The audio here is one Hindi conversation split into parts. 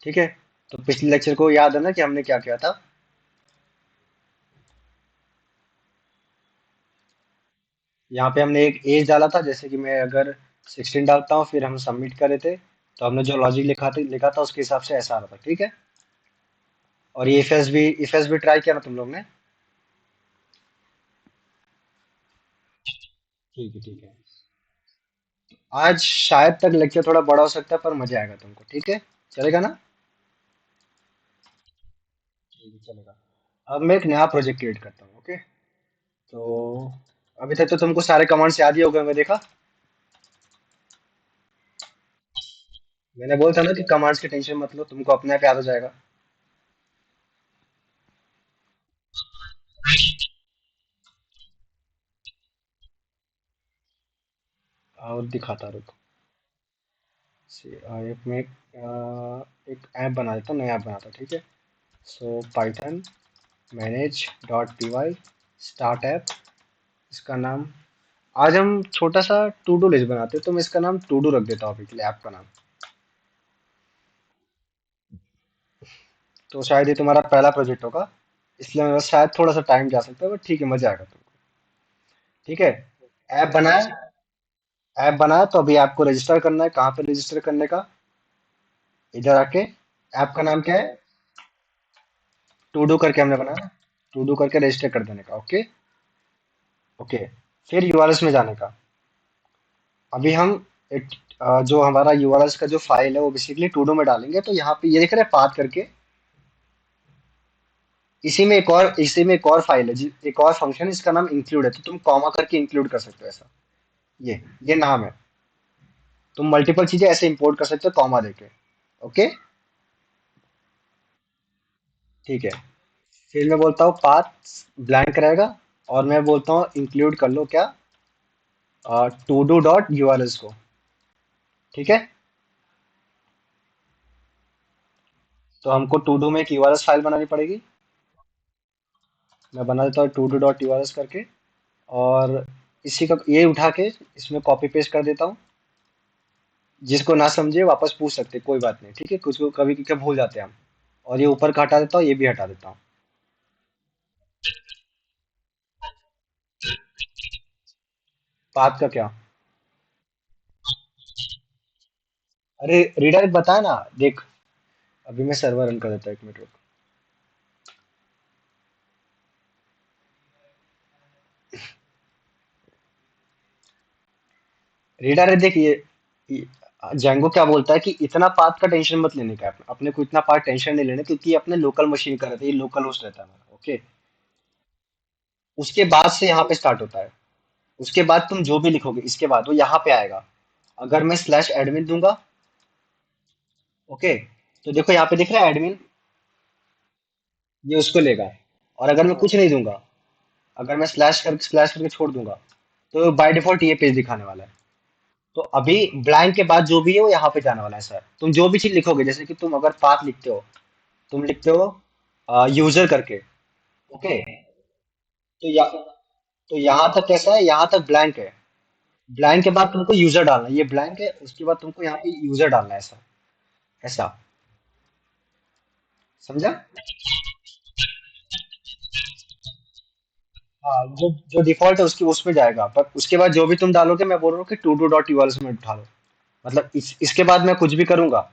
ठीक है। तो पिछले लेक्चर को याद है ना कि हमने क्या किया था। यहाँ पे हमने एक एज डाला था, जैसे कि मैं अगर 16 डालता हूँ फिर हम सबमिट कर रहे थे, तो हमने जो लॉजिक लिखा था उसके हिसाब से ऐसा आ रहा था, ठीक है। और ये इफ एस भी ट्राई किया ना तुम लोग ने। ठीक है, ठीक है। आज शायद तक लेक्चर थोड़ा बड़ा हो सकता है पर मजा आएगा तुमको, ठीक है। चलेगा ना। ठीक है, चलेगा। अब मैं एक नया प्रोजेक्ट क्रिएट करता हूँ, ओके। तो अभी तक तो तुमको सारे कमांड्स याद ही हो गए, मैं देखा। मैंने बोला था ना कि कमांड्स की टेंशन मत लो, तुमको अपने आप याद हो जाएगा। और दिखाता रुको। एक में एक ऐप बना देता हूँ, नया ऐप बनाता हूँ, ठीक है। सो Python manage dot P Y start app, इसका नाम। आज हम छोटा सा टू डू लिस्ट बनाते हैं, तो मैं इसका नाम टू डू रख देता हूँ अभी के लिए, ऐप का नाम। तो शायद ये तुम्हारा पहला प्रोजेक्ट होगा, इसलिए मेरे पास शायद थोड़ा सा टाइम जा सकता है, बट ठीक है, मजा आएगा तुमको। ठीक है। ऐप बनाया। ऐप बनाया तो अभी आपको रजिस्टर करना है। कहाँ पे रजिस्टर करने का? इधर आके। ऐप का नाम क्या है? टू डू करके हमने बनाया। टू डू करके रजिस्टर कर देने का, ओके। ओके। फिर यूआरएल में जाने का। अभी हम एक जो हमारा यूआरएल का जो फाइल है वो बेसिकली टू डू में डालेंगे, तो यहाँ पे ये दिख रहा है पाथ करके। इसी में एक और फाइल है एक और फंक्शन, इसका नाम इंक्लूड है, तो तुम कॉमा करके इंक्लूड कर सकते हो ऐसा। ये नाम है। तुम मल्टीपल चीजें ऐसे इंपोर्ट कर सकते हो कॉमा देके। ओके। ठीक है। फिर मैं बोलता हूँ पाथ ब्लैंक रहेगा, और मैं बोलता हूँ इंक्लूड कर लो क्या, टू डू डॉट यूआरएल को। ठीक है। तो हमको टू डू में एक यूआरएल फाइल बनानी पड़ेगी। मैं बना देता हूँ टू डू डॉट यूआरएल करके। और इसी का ये उठा के इसमें कॉपी पेस्ट कर देता हूँ। जिसको ना समझे वापस पूछ सकते, कोई बात नहीं, ठीक है। कुछ को कभी कभी भूल जाते हैं हम। और ये ऊपर का हटा देता हूँ, ये भी हटा देता हूँ। पाथ का क्या? अरे रीडायरेक्ट बताया ना, देख। अभी मैं सर्वर रन कर देता हूँ, एक मिनट रुक। रीडायरेक्ट देख ये जैंगो क्या बोलता है कि इतना पाथ का टेंशन मत लेने का है, अपने को इतना पाथ टेंशन नहीं लेना, क्योंकि ये अपने लोकल मशीन का रहता है, ये लोकल होस्ट रहता है हमारा, ओके। उसके बाद से यहाँ पे स्टार्ट होता है। उसके बाद तुम जो भी लिखोगे इसके बाद वो यहाँ पे आएगा। अगर मैं स्लैश एडमिन दूंगा, ओके, तो देखो यहाँ पे दिख रहा है एडमिन, ये उसको लेगा। और अगर मैं कुछ नहीं दूंगा, अगर मैं स्लैश करके छोड़ दूंगा, तो बाय डिफॉल्ट ये पेज दिखाने वाला है। तो अभी ब्लैंक के बाद जो भी है वो यहाँ पे जाने वाला है सर। तुम जो भी चीज लिखोगे, जैसे कि तुम अगर पाथ लिखते हो, तुम लिखते हो यूजर करके, ओके। तो तो यहाँ तक कैसा है, यहाँ तक ब्लैंक है। ब्लैंक के बाद तुमको यूजर डालना है, ये ब्लैंक है, उसके बाद तुमको यहाँ पे यूजर डालना है, ऐसा। ऐसा। समझा? हाँ, जो जो डिफॉल्ट है उसकी उसमें जाएगा, पर उसके बाद जो भी तुम डालोगे, मैं बोल रहा हूँ कि टू डू डॉट यूआरएल में उठा लो। मतलब इसके बाद मैं कुछ भी करूंगा,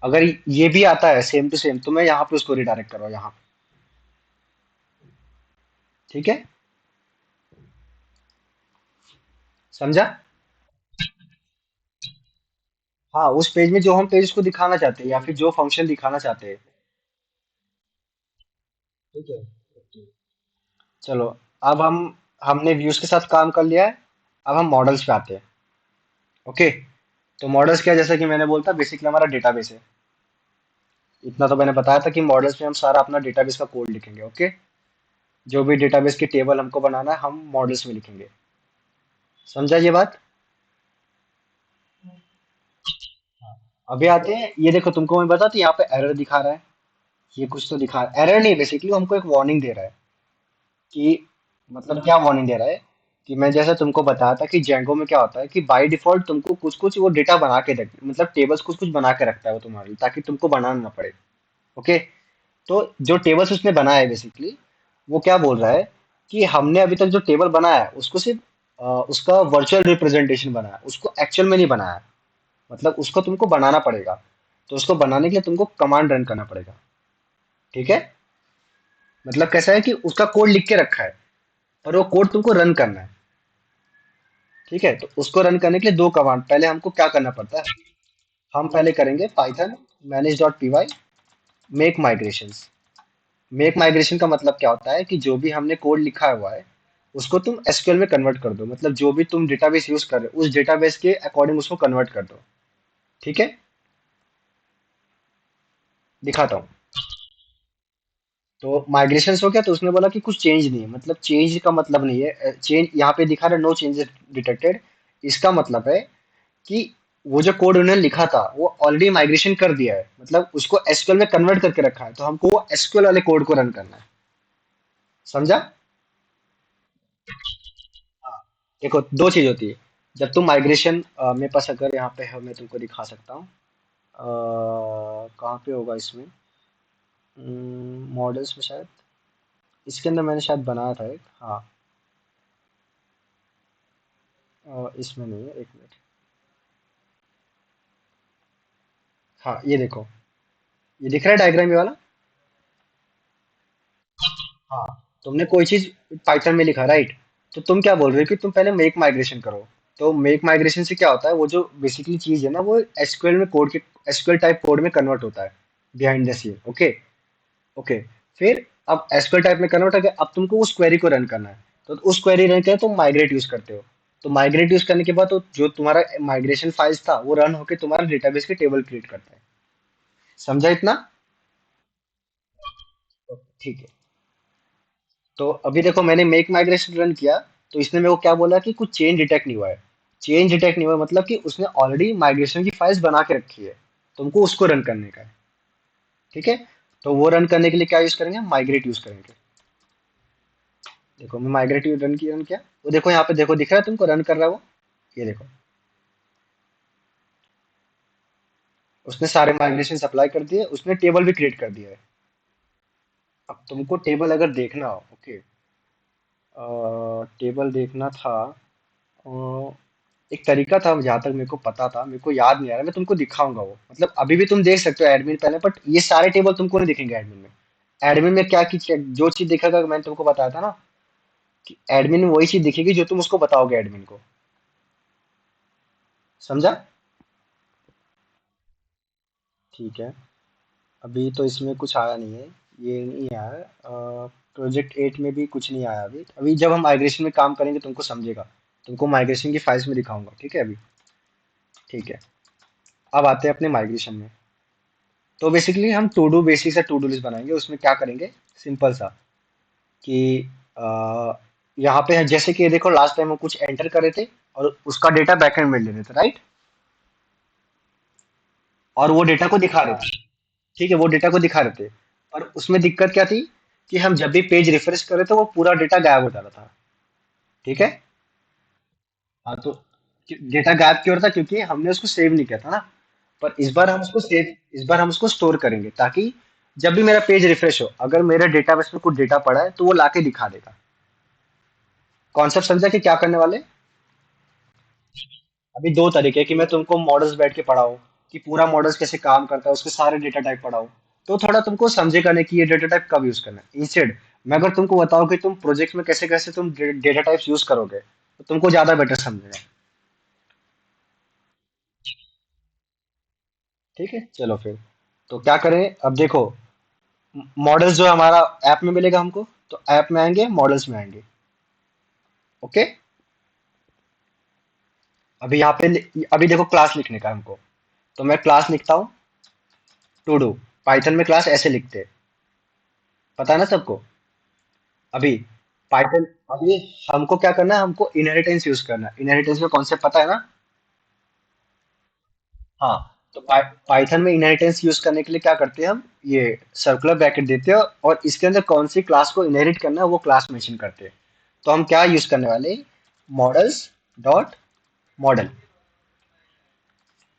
अगर ये भी आता है सेम टू सेम, तो मैं यहाँ पे उसको रिडायरेक्ट करूँ यहाँ पे। ठीक है। समझा? हाँ, उस पेज में जो हम पेज को दिखाना चाहते हैं या फिर जो फंक्शन दिखाना चाहते हैं। ठीक है। चलो। अब हमने व्यूज के साथ काम कर लिया है। अब हम मॉडल्स पे आते हैं, ओके। तो मॉडल्स क्या है, जैसा कि मैंने बोलता बेसिकली हमारा डेटाबेस है। इतना तो मैंने बताया था कि मॉडल्स में हम सारा अपना डेटाबेस का कोड लिखेंगे, ओके। जो भी डेटाबेस की टेबल हमको बनाना है हम मॉडल्स में लिखेंगे। समझा ये बात? अभी आते हैं, ये देखो तुमको मैं बता, तो यहाँ पे एरर दिखा रहा है। ये कुछ तो दिखा, एरर नहीं, बेसिकली हमको एक वार्निंग दे रहा है कि, मतलब क्या वार्निंग दे रहा है कि मैं जैसा तुमको बताया था कि जेंगो में क्या होता है कि बाय डिफॉल्ट तुमको कुछ कुछ वो डेटा बना के रख, मतलब टेबल्स कुछ कुछ बना के रखता है वो तुम्हारे लिए, ताकि तुमको बनाना ना पड़े। ओके। तो जो टेबल्स उसने बनाया है बेसिकली, वो क्या बोल रहा है कि हमने अभी तक जो टेबल बनाया है उसको सिर्फ उसका वर्चुअल रिप्रेजेंटेशन बनाया है, उसको एक्चुअल में नहीं बनाया है। मतलब उसको तुमको बनाना पड़ेगा। तो उसको बनाने के लिए तुमको कमांड रन करना पड़ेगा। ठीक है। मतलब कैसा है कि उसका कोड लिख के रखा है, और वो कोड तुमको रन करना है। ठीक है। तो उसको रन करने के लिए दो कमांड पहले हमको क्या करना पड़ता है। हम पहले करेंगे Python manage dot P Y make migrations. Make migration का मतलब क्या होता है कि जो भी हमने कोड लिखा हुआ है उसको तुम एसक्यूएल में कन्वर्ट कर दो, मतलब जो भी तुम डेटाबेस यूज कर रहे हो उस डेटाबेस के अकॉर्डिंग उसको कन्वर्ट कर दो। ठीक है। दिखाता हूँ। तो माइग्रेशन हो गया, तो उसने बोला कि कुछ चेंज नहीं है, मतलब चेंज का मतलब नहीं है चेंज, यहाँ पे दिखा रहा है नो चेंजेस डिटेक्टेड। इसका मतलब है कि वो जो कोड उन्होंने लिखा था वो ऑलरेडी माइग्रेशन कर दिया है, मतलब उसको एसक्यूएल में कन्वर्ट करके रखा है, तो हमको वो एसक्यूएल वाले कोड को रन करना है। समझा। हाँ। देखो दो चीज होती है जब तुम माइग्रेशन, मेरे पास अगर यहाँ पे है मैं तुमको दिखा सकता हूँ। कहाँ पे होगा इसमें, मॉडल्स में शायद, इसके अंदर मैंने शायद बनाया था एक, हाँ। इसमें नहीं है, एक मिनट। हाँ ये देखो, ये दिख रहा है डायग्राम ये वाला। हाँ। तुमने कोई चीज पाइथन में लिखा, राइट। तो तुम क्या बोल रहे हो कि तुम पहले मेक माइग्रेशन करो। तो मेक माइग्रेशन से क्या होता है, वो जो बेसिकली चीज है ना वो एसक्यूएल में कोड के, एसक्यूएल टाइप कोड में कन्वर्ट होता है behind the scene. Okay. Okay. फिर अब एसक्यूएल टाइप में कन्वर्ट हो गया, अब तुमको उस क्वेरी को रन करना है। तो उस क्वेरी रन करके तुम माइग्रेट यूज करते हो। तो माइग्रेट यूज करने के बाद तो जो तुम्हारा माइग्रेशन फाइल्स था वो रन होकर तुम्हारा डेटाबेस के टेबल क्रिएट करता है। समझा इतना। ठीक है। तो अभी देखो मैंने मेक माइग्रेशन रन किया, तो इसने मेरे को क्या बोला कि कुछ चेंज डिटेक्ट नहीं हुआ है। चेंज डिटेक्ट नहीं हुआ है, मतलब कि उसने ऑलरेडी माइग्रेशन की फाइल्स बना के रखी है, तुमको उसको रन करने का है। ठीक है। तो वो रन करने के लिए क्या यूज करेंगे, माइग्रेट यूज करेंगे। देखो मैं माइग्रेट रन किया, वो देखो यहाँ पे देखो दिख रहा है तुमको रन कर रहा है वो। ये देखो, उसने सारे माइग्रेशन अप्लाई कर दिए, उसने टेबल भी क्रिएट कर दिया है। अब तुमको टेबल अगर देखना हो, ओके, टेबल देखना था, अ, एक तरीका था जहां तक मेरे को पता था, मेरे को याद नहीं आ रहा, मैं तुमको दिखाऊंगा वो, मतलब अभी भी तुम देख सकते हो एडमिन पहले, बट ये सारे टेबल तुमको नहीं दिखेंगे एडमिन में। एडमिन में क्या की जो चीज दिखेगा मैंने तुमको बताया था ना, कि एडमिन में वही चीज दिखेगी जो तुम उसको बताओगे एडमिन को। समझा। ठीक है। अभी तो इसमें कुछ आया नहीं है, ये नहीं आया। प्रोजेक्ट 8 में भी कुछ नहीं आया अभी, अभी जब हम माइग्रेशन में काम करेंगे तुमको समझेगा, तुमको माइग्रेशन की फाइल्स में दिखाऊंगा, ठीक है अभी। ठीक है। अब आते हैं अपने माइग्रेशन में। तो बेसिकली हम टू डू बेसिक से टू डू लिस्ट बनाएंगे, उसमें क्या करेंगे, सिंपल सा कि आ, यहाँ पे है जैसे कि ये देखो लास्ट टाइम हम कुछ एंटर कर रहे थे और उसका डेटा बैकएंड में ले रहे थे, राइट। और वो डेटा को दिखा रहे थे। ठीक है, वो डेटा को दिखा रहे थे। पर उसमें दिक्कत क्या थी कि हम जब भी पेज रिफ्रेश कर रहे थे वो पूरा डेटा गायब हो जा रहा था। ठीक है। हाँ तो डेटा गायब क्यों हो रहा था, क्योंकि हमने उसको सेव नहीं किया था ना। पर इस बार हम उसको स्टोर करेंगे, ताकि जब भी मेरा पेज रिफ्रेश हो अगर मेरे डेटाबेस में कुछ डेटा पड़ा है तो वो लाके दिखा देगा। कॉन्सेप्ट समझा कि क्या करने वाले। अभी दो तरीके कि मैं तुमको मॉडल्स बैठ के पढ़ाऊँ, कि पूरा मॉडल्स कैसे काम करता है उसके सारे डेटा टाइप पढ़ाऊँ, तो थोड़ा तुमको समझेगा नहीं कि ये डेटा टाइप कब यूज करना है। इंस्टेड मैं अगर तुमको बताऊं कि तुम प्रोजेक्ट में कैसे कैसे तुम डेटा टाइप्स यूज करोगे तो तुमको ज्यादा बेटर समझेगा। ठीक है चलो फिर। तो क्या करें अब देखो, मॉडल्स जो हमारा ऐप में मिलेगा हमको, तो ऐप में आएंगे मॉडल्स में आएंगे। ओके। अभी यहाँ पे अभी देखो क्लास लिखने का हमको, तो मैं क्लास लिखता हूँ टू डू। पाइथन में क्लास ऐसे लिखते हैं, पता है ना सबको। अभी पाइथन, अभी हमको क्या करना है, हमको इनहेरिटेंस यूज करना है। इनहेरिटेंस का कॉन्सेप्ट पता है ना। हाँ। तो पाइथन में इनहेरिटेंस यूज करने के लिए क्या करते हैं हम, ये सर्कुलर ब्रैकेट देते हैं और इसके अंदर कौन सी क्लास को इनहेरिट करना है वो क्लास मेंशन करते हैं। तो हम क्या यूज करने वाले हैं, मॉडल्स डॉट मॉडल।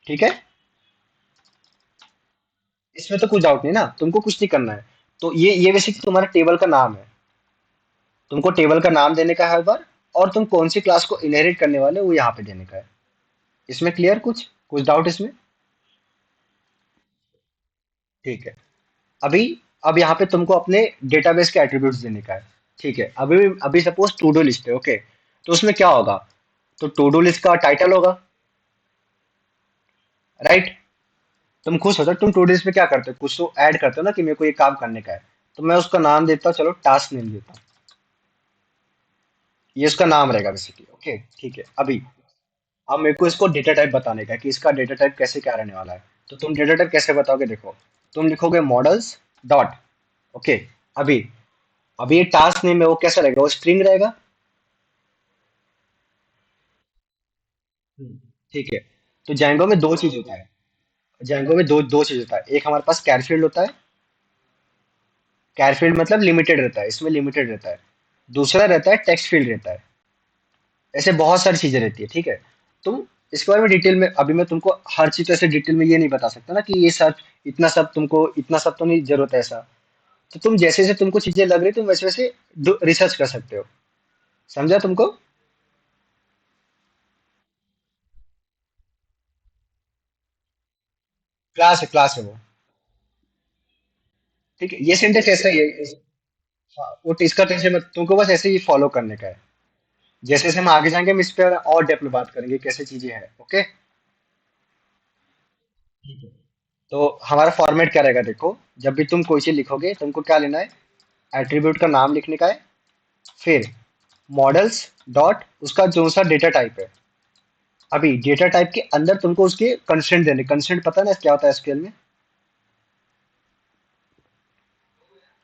ठीक है, इसमें तो कुछ डाउट नहीं ना, तुमको कुछ नहीं करना है। तो ये बेसिकली तुम्हारा टेबल का नाम है। तुमको टेबल का नाम देने का है हर बार, और तुम कौन सी क्लास को इनहेरिट करने वाले हो वो यहाँ पे देने का है। इसमें क्लियर, कुछ कुछ डाउट इसमें? ठीक है। अभी अब यहाँ पे तुमको अपने डेटाबेस के एट्रीब्यूट्स देने का है। ठीक है, अभी अभी सपोज टू डू लिस्ट है, ओके। तो उसमें क्या होगा? तो टू डू लिस्ट का टाइटल होगा, राइट? तुम खुश हो तो तुम टू डू लिस्ट में क्या करते हो, कुछ तो ऐड करते हो ना कि मेरे को ये काम करने का है। तो मैं उसका नाम देता हूँ, चलो टास्क नेम देता हूँ। ये उसका नाम रहेगा बेसिकली, ओके। ठीक है, अभी अब मेरे को इसको डेटा टाइप बताने का है कि इसका डेटा टाइप कैसे क्या रहने वाला है। तो तुम डेटा टाइप कैसे बताओगे, देखो। तुम लिखोगे मॉडल्स डॉट, ओके। अभी अभी ये टास्क नेम है, वो कैसा रहेगा, वो स्ट्रिंग रहेगा। हम्म, ठीक है। तो जैंगो में दो चीज होता है। जैंगो में दो दो चीज होता है, एक हमारे पास कैर फील्ड होता है। कैर फील्ड मतलब लिमिटेड रहता है, इसमें लिमिटेड रहता है। दूसरा रहता है टेक्स्ट फील्ड रहता है। ऐसे बहुत सारी चीजें रहती है, ठीक है। तुम इसके बारे में डिटेल में, अभी मैं तुमको हर चीज ऐसे डिटेल में ये नहीं बता सकता ना कि ये सब, इतना सब तुमको, इतना सब तो नहीं जरूरत है ऐसा। तो तुम जैसे जैसे तुमको चीजें लग रही तुम वैसे वैसे रिसर्च कर सकते हो। समझा तुमको? क्लास है वो। ठीक है, ये सिंटेक्स ऐसा ही है हाँ, वो इसका टेंशन मत, तुमको बस ऐसे ही फॉलो करने का है। जैसे जैसे हम आगे जाएंगे हम इस पे और डेप्थ में बात करेंगे कैसे चीजें हैं, ओके। ठीक है। तो हमारा फॉर्मेट क्या रहेगा, देखो। जब भी तुम कोई चीज लिखोगे तुमको क्या लेना है, एट्रीब्यूट का नाम लिखने का है। फिर मॉडल्स डॉट उसका जो सा डेटा टाइप है। अभी डेटा टाइप के अंदर तुमको उसके कंस्ट्रेंट देने, कंस्ट्रेंट पता है ना क्या होता है एसक्यूएल में?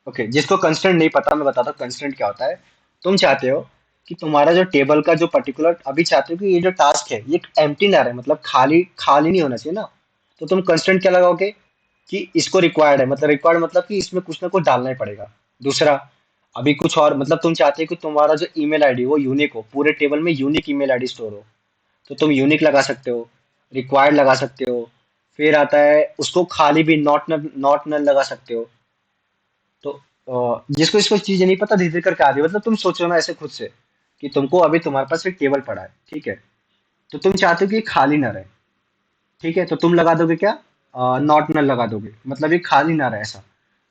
ओके, जिसको कंस्ट्रेंट नहीं पता मैं बताता हूँ कंस्ट्रेंट क्या होता है। तुम चाहते हो कि तुम्हारा जो टेबल का जो पर्टिकुलर, अभी चाहते हो कि ये जो टास्क है ये एम्प्टी ना रहे, मतलब खाली खाली नहीं होना चाहिए ना। तो तुम कंस्ट्रेंट क्या लगाओगे कि इसको रिक्वायर्ड है, मतलब रिक्वायर्ड मतलब कि इसमें कुछ ना कुछ डालना ही पड़ेगा। दूसरा, अभी कुछ और, मतलब तुम चाहते हो कि तुम्हारा जो ईमेल आईडी वो यूनिक हो, पूरे टेबल में यूनिक ईमेल आईडी स्टोर हो। तो तुम यूनिक लगा सकते हो, रिक्वायर्ड लगा सकते हो। फिर आता है उसको खाली भी नॉट नल लगा सकते हो। तो जिसको इसको चीजें नहीं पता धीरे धीरे करके आ रही है, मतलब तुम सोचो ना ऐसे खुद से कि तुमको अभी तुम्हारे पास एक टेबल पड़ा है, ठीक है। तो तुम चाहते हो कि ये खाली ना रहे, ठीक है। तो तुम लगा दोगे क्या, नॉट नल लगा दोगे, मतलब ये खाली ना रहे ऐसा।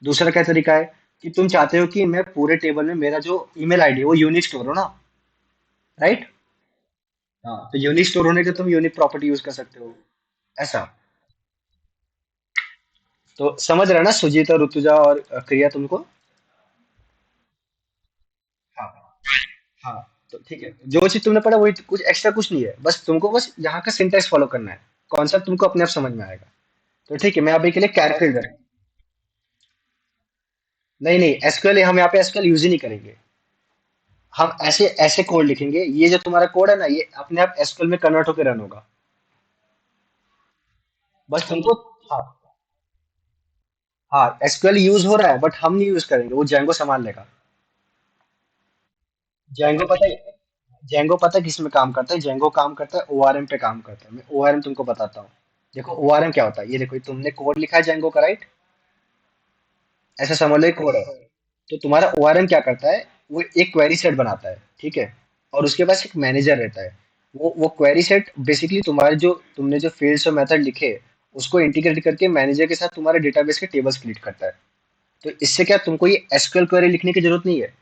दूसरा क्या तरीका है कि तुम चाहते हो कि मैं पूरे टेबल में मेरा जो ईमेल आईडी है वो यूनिक स्टोर हो ना, राइट? हाँ, तो यूनिक स्टोर होने के तुम यूनिक प्रॉपर्टी यूज कर सकते हो, ऐसा। तो समझ रहे हो ना सुजीत और ऋतुजा और क्रिया तुमको? हाँ हाँ। तो ठीक है, जो चीज तुमने पढ़ा वही, कुछ एक्स्ट्रा कुछ नहीं है, बस तुमको बस यहाँ का सिंटेक्स फॉलो करना है। कॉन्सेप्ट तुमको अपने आप समझ में आएगा। तो ठीक है, मैं अभी के लिए कैरफील्ड है। नहीं नहीं, एसक्यूएल हम यहाँ पे एसक्यूएल यूज ही नहीं करेंगे। हम ऐसे ऐसे कोड लिखेंगे, ये जो तुम्हारा कोड है ना ये अपने आप एसक्यूएल में कन्वर्ट होकर रन होगा। बस तुमको, हाँ हाँ, एसक्यूएल यूज हो रहा है बट हम नहीं यूज करेंगे, वो जेंगो संभाल लेगा। जेंगो पता है, जेंगो पता है किस में काम करता है? जेंगो काम करता है ओआरएम पे काम करता है। मैं ओआरएम तुमको बताता हूँ। देखो ओआरएम क्या होता है, ये देखो तुमने कोड लिखा है जेंगो का, राइट? ऐसा समझ लो कोड है। तो तुम्हारा ओआरएम क्या करता है, वो एक क्वेरी सेट बनाता है, ठीक है। और उसके पास एक मैनेजर रहता है। वो क्वेरी सेट बेसिकली तुम्हारे जो तुमने जो फील्ड्स और मेथड लिखे उसको इंटीग्रेट करके मैनेजर के साथ तुम्हारे डेटाबेस के टेबल्स क्रिएट करता है। तो इससे क्या, तुमको ये एसक्यूएल क्वेरी लिखने की जरूरत नहीं है।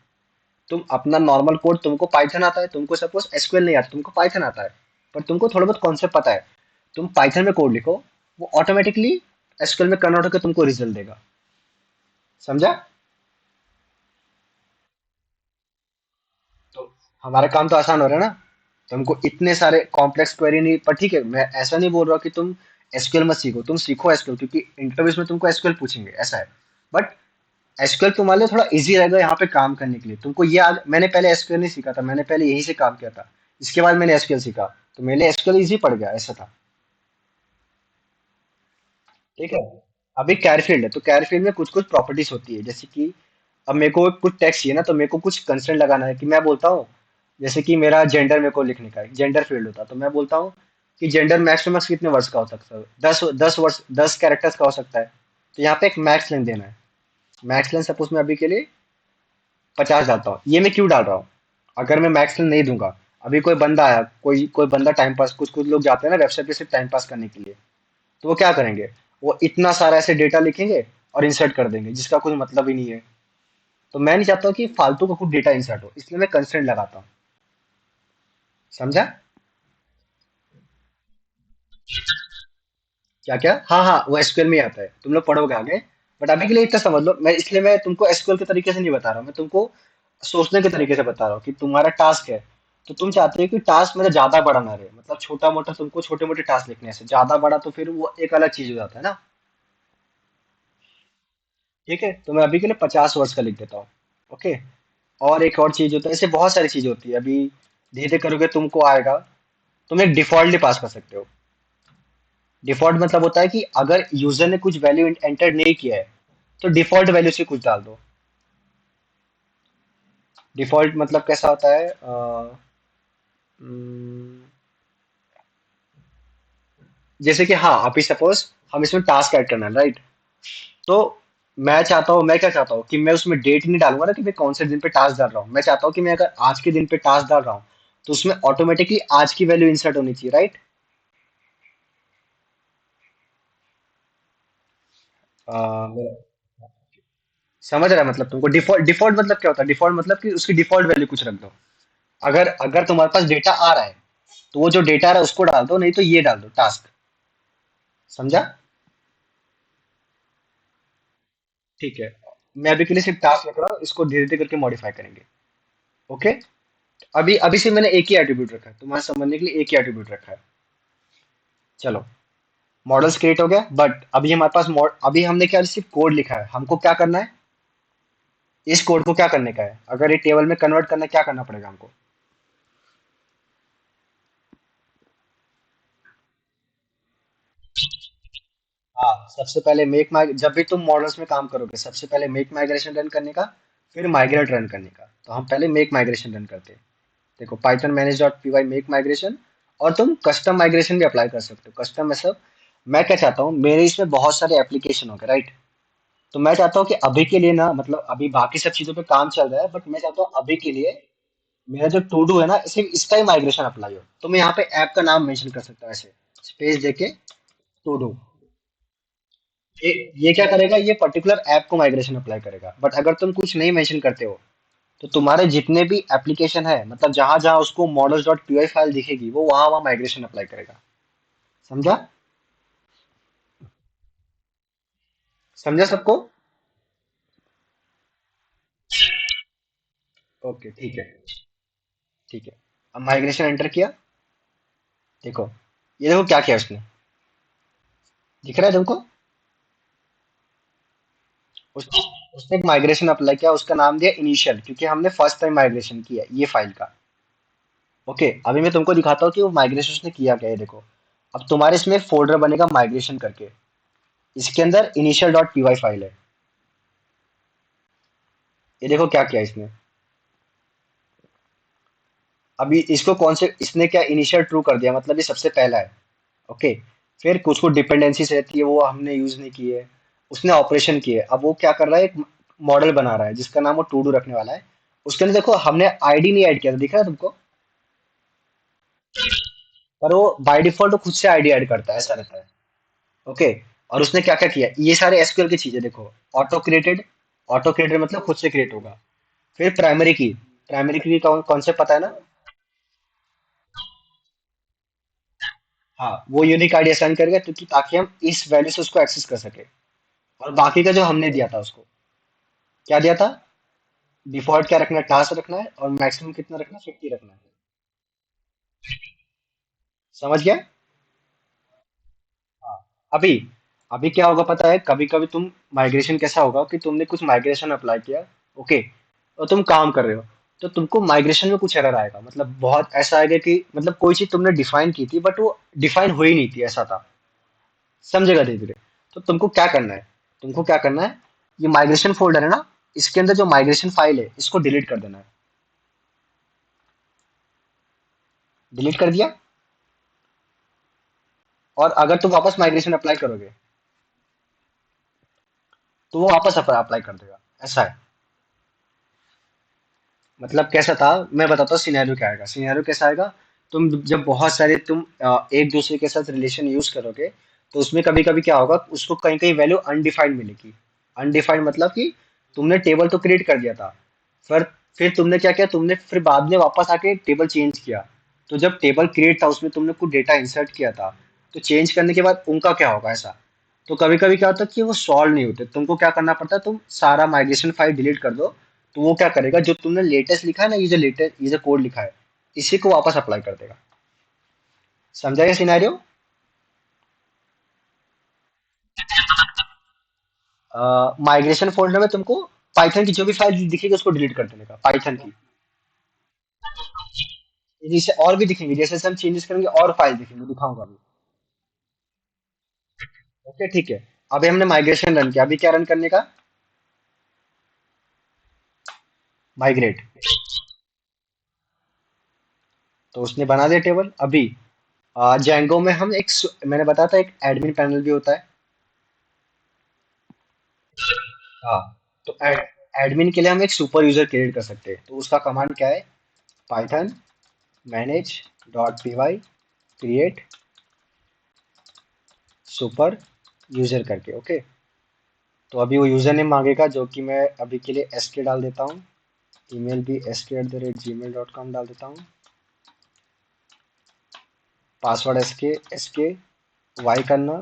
तुम अपना नॉर्मल कोड, तुमको पाइथन आता है, तुमको सपोज एसक्यूएल नहीं आता, तुमको पाइथन आता है, पर तुमको थोड़ा बहुत कॉन्सेप्ट पता है। तुम पाइथन में कोड लिखो, वो ऑटोमेटिकली एसक्यूएल में कन्वर्ट होकर तुमको रिजल्ट देगा। समझा? तो हमारा काम तो आसान हो रहा है ना। तुमको इतने सारे कॉम्प्लेक्स क्वेरी नहीं, पर ठीक है मैं ऐसा नहीं बोल रहा कि तुम एसक्यूएल मत सीखो, तुम सीखो एसक्यूएल, क्योंकि इंटरव्यूज में तुमको एसक्यूएल पूछेंगे, ऐसा है। बट एसक्यूएल तुम्हारे लिए थोड़ा इजी रहेगा यहाँ पे काम करने के लिए। तुमको ये आज, मैंने पहले एसक्यूएल नहीं सीखा था, मैंने पहले यहीं से काम किया था। इसके बाद मैंने एसक्यूएल सीखा, तो मेरे लिए एसक्यूएल इजी पड़ गया, ऐसा था। ठीक है। अभी कैरफील्ड है, तो कैरफील्ड में कुछ कुछ प्रॉपर्टीज होती है, जैसे कि अब मेरे को कुछ टेक्स्ट चाहिए ना, तो मेरे को कुछ कंस्ट्रेंट लगाना है कि मैं बोलता हूँ जैसे कि मेरा जेंडर मेरे को लिखने का है, जेंडर फील्ड होता, तो मैं बोलता हूँ कि जेंडर मैक्स टू मैक्स कितने वर्ड्स का हो सकता है, 10 वर्ड्स, 10 कैरेक्टर्स का हो सकता है। तो यहाँ पे एक मैक्स लेन देना है। मैक्स लेन सपोज मैं अभी के लिए 50 डालता हूँ। ये मैं क्यों डाल रहा हूँ? अगर मैं मैक्स लेन नहीं दूंगा, अभी कोई बंदा आया, कोई कोई बंदा टाइम पास, कुछ कुछ लोग जाते हैं ना वेबसाइट पे सिर्फ टाइम पास करने के लिए, तो वो क्या करेंगे? वो इतना सारा ऐसे डेटा लिखेंगे और इंसर्ट कर देंगे जिसका कोई मतलब ही नहीं है। तो मैं नहीं चाहता हूँ कि फालतू का कुछ डेटा इंसर्ट हो, इसलिए मैं कंस्ट्रेंट लगाता हूँ। समझा? क्या क्या? हाँ हाँ, वो एसक्यूएल में ही आता है, तुम लोग पढ़ोगे आगे। बट अभी के लिए इतना समझ लो, मैं इसलिए मैं तुमको एसक्यूएल के तरीके से नहीं बता रहा हूँ, मैं तुमको सोचने के तरीके से बता रहा हूँ कि तुम्हारा टास्क है, तो तुम चाहते हो कि टास्क मेरा ज्यादा बड़ा ना रहे, मतलब छोटा मोटा तुमको छोटे मोटे टास्क लिखने से, ज्यादा बड़ा तो फिर वो एक अलग चीज हो जाता है ना। ठीक है, तो मैं अभी के लिए 50 वर्ड्स का लिख देता हूँ। ओके। और एक और चीज होता है, ऐसे बहुत सारी चीजें होती है, अभी धीरे धीरे करोगे तुमको आएगा। तुम एक डिफॉल्ट पास कर सकते हो। डिफॉल्ट मतलब होता है कि अगर यूजर ने कुछ वैल्यू एंटर नहीं किया है, तो डिफॉल्ट वैल्यू से कुछ डाल दो। डिफॉल्ट मतलब कैसा होता है? उम, जैसे कि हाँ, अभी सपोज हम इसमें टास्क ऐड करना है, राइट? तो मैं क्या चाहता हूँ कि मैं उसमें डेट नहीं डालूंगा ना कि मैं कौन से दिन पे टास्क डाल रहा हूँ। मैं चाहता हूँ कि मैं अगर आज के दिन पे टास्क डाल रहा हूँ, तो उसमें ऑटोमेटिकली आज की वैल्यू इंसर्ट होनी चाहिए, राइट? समझ रहा है मतलब तुमको? डिफॉल्ट डिफॉल्ट मतलब क्या होता है? डिफॉल्ट मतलब कि उसकी डिफॉल्ट वैल्यू कुछ रख दो। अगर अगर तुम्हारे पास डेटा आ रहा है, तो वो जो डेटा आ रहा है उसको डाल दो, नहीं तो ये डाल दो, टास्क। समझा? ठीक है। मैं अभी के लिए सिर्फ टास्क रख रहा हूँ, इसको धीरे धीरे करके मॉडिफाई करेंगे। ओके। अभी अभी से मैंने एक ही एट्रीब्यूट रखा है, तुम्हारे समझने के लिए एक ही एट्रीब्यूट रखा है। चलो, मॉडल्स क्रिएट हो गया, बट अभी हमारे पास अभी हमने क्या सिर्फ कोड लिखा है, हमको क्या करना है? इस कोड को क्या करने का है? अगर ये टेबल में कन्वर्ट करना है, क्या करना पड़ेगा हमको? हाँ, सबसे पहले जब भी तुम मॉडल्स में काम करोगे, सबसे पहले मेक माइग्रेशन रन करने का, फिर माइग्रेट रन करने का। तो हम पहले मेक माइग्रेशन रन करते हैं। देखो, Python manage dot P Y make migration. और तुम कस्टम माइग्रेशन भी अप्लाई कर सकते हो। कस्टम मतलब, मैं क्या चाहता हूँ, मेरे इसमें बहुत सारे एप्लीकेशन हो गए, राइट? तो मैं चाहता हूँ कि अभी के लिए ना, मतलब अभी बाकी सब चीजों पे काम चल रहा है, बट मैं चाहता हूँ अभी के लिए मेरा जो टू डू है ना, सिर्फ इसका ही माइग्रेशन अप्लाई हो। तो मैं यहाँ पे ऐप का नाम मेंशन कर सकता हूँ ऐसे, स्पेस देके, टू डू। ये क्या करेगा? ये पर्टिकुलर ऐप को माइग्रेशन अप्लाई करेगा। बट अगर तुम कुछ नहीं मेंशन करते हो, तो तुम्हारे जितने भी एप्लीकेशन है, मतलब जहां जहां उसको models dot P Y file दिखेगी, वो वहां वहां माइग्रेशन अप्लाई करेगा। समझा? समझा सबको? ओके, ठीक है। ठीक है, अब माइग्रेशन एंटर किया। देखो, ये देखो क्या किया उसने। दिख रहा है तुमको? उसने उसने एक माइग्रेशन अप्लाई किया, उसका नाम दिया इनिशियल, क्योंकि हमने फर्स्ट टाइम माइग्रेशन किया ये फाइल का। ओके, अभी मैं तुमको दिखाता हूँ कि वो माइग्रेशन उसने किया क्या है। देखो, अब तुम्हारे इसमें फोल्डर बनेगा माइग्रेशन करके, इसके अंदर initial dot P Y file है। ये देखो क्या किया इसने। अभी इसको कौन से, इसने क्या इनिशियल ट्रू कर दिया, मतलब ये सबसे पहला है। ओके। फिर कुछ कुछ डिपेंडेंसीज रहती है, वो हमने यूज नहीं की है। उसने ऑपरेशन किए, अब वो क्या कर रहा है, एक मॉडल बना रहा है जिसका नाम वो टू डू रखने वाला है। उसके अंदर देखो, हमने आईडी नहीं ऐड किया था, दिख रहा है तुमको? पर वो बाय डिफॉल्ट खुद से आईडी ऐड करता है, ऐसा रहता है। ओके। और उसने क्या क्या किया, ये सारे एसक्यूएल की चीजें देखो। ऑटो क्रिएटेड, ऑटो क्रिएटेड मतलब खुद से क्रिएट होगा। फिर प्राइमरी की, प्राइमरी की कॉन्सेप्ट पता है ना? हाँ, वो यूनिक आईडी असाइन करेगा, क्योंकि ताकि हम इस वैल्यू से उसको एक्सेस कर सके। और बाकी का जो हमने दिया था उसको, क्या दिया था? डिफॉल्ट क्या रखना है, टास्क रखना है, और मैक्सिमम कितना रखना है, 50 रखना है। समझ गया? हाँ। अभी अभी क्या होगा पता है, कभी कभी तुम, माइग्रेशन कैसा होगा कि तुमने कुछ माइग्रेशन अप्लाई किया, ओके, और तुम काम कर रहे हो, तो तुमको माइग्रेशन में कुछ एरर आएगा, मतलब बहुत ऐसा आएगा कि मतलब कोई चीज तुमने डिफाइन की थी, बट वो डिफाइन हुई नहीं थी, ऐसा था। समझेगा धीरे धीरे। तो तुमको क्या करना है, तुमको क्या करना है, ये माइग्रेशन फोल्डर है ना, इसके अंदर जो माइग्रेशन फाइल है, इसको डिलीट कर देना है। डिलीट कर दिया। और अगर तुम वापस माइग्रेशन अप्लाई करोगे तो वो वापस अप्लाई कर देगा। ऐसा है। मतलब कैसा था, मैं बताता हूँ सिनेरियो क्या आएगा। सिनेरियो कैसा आएगा, तुम जब बहुत सारे तुम एक दूसरे के साथ रिलेशन यूज करोगे तो उसमें कभी कभी क्या होगा, उसको कहीं कहीं वैल्यू अनडिफाइंड मिलेगी। अनडिफाइंड मतलब कि तुमने टेबल तो क्रिएट कर दिया था, पर फिर तुमने क्या किया, तुमने फिर बाद में वापस आके टेबल चेंज किया। तो जब टेबल क्रिएट था उसमें तुमने कुछ डेटा इंसर्ट किया था, तो चेंज करने के बाद उनका क्या होगा ऐसा। तो कभी कभी क्या होता है कि वो सॉल्व नहीं होते, तुमको क्या करना पड़ता है, तुम सारा माइग्रेशन फाइल डिलीट कर दो। तो वो क्या करेगा, जो तुमने लेटेस्ट लिखा है ना, ये जो कोड लिखा है, इसी को वापस अप्लाई कर देगा। समझा ये सिनेरियो। माइग्रेशन फोल्डर में तुमको पाइथन की जो भी फाइल दिखेगी उसको डिलीट कर देने का, पाइथन की। जैसे और भी दिखेंगे, जैसे जैसे हम चेंजेस करेंगे और फाइल दिखेंगे, दिखाऊंगा अभी। ओके ठीक है। अभी हमने माइग्रेशन रन किया, अभी क्या रन करने का, माइग्रेट। तो उसने बना दिया टेबल। अभी जेंगो में हम मैंने बताया था एक एडमिन पैनल भी होता है। हाँ। तो एडमिन के लिए हम एक सुपर यूजर क्रिएट कर सकते हैं, तो उसका कमांड क्या है, Python manage dot P Y create super user करके। ओके। तो अभी वो यूजर नेम मांगेगा, जो कि मैं अभी के लिए एस के डाल देता हूँ। ईमेल भी sk@gmail.com डाल देता हूँ। पासवर्ड एस के वाई करना।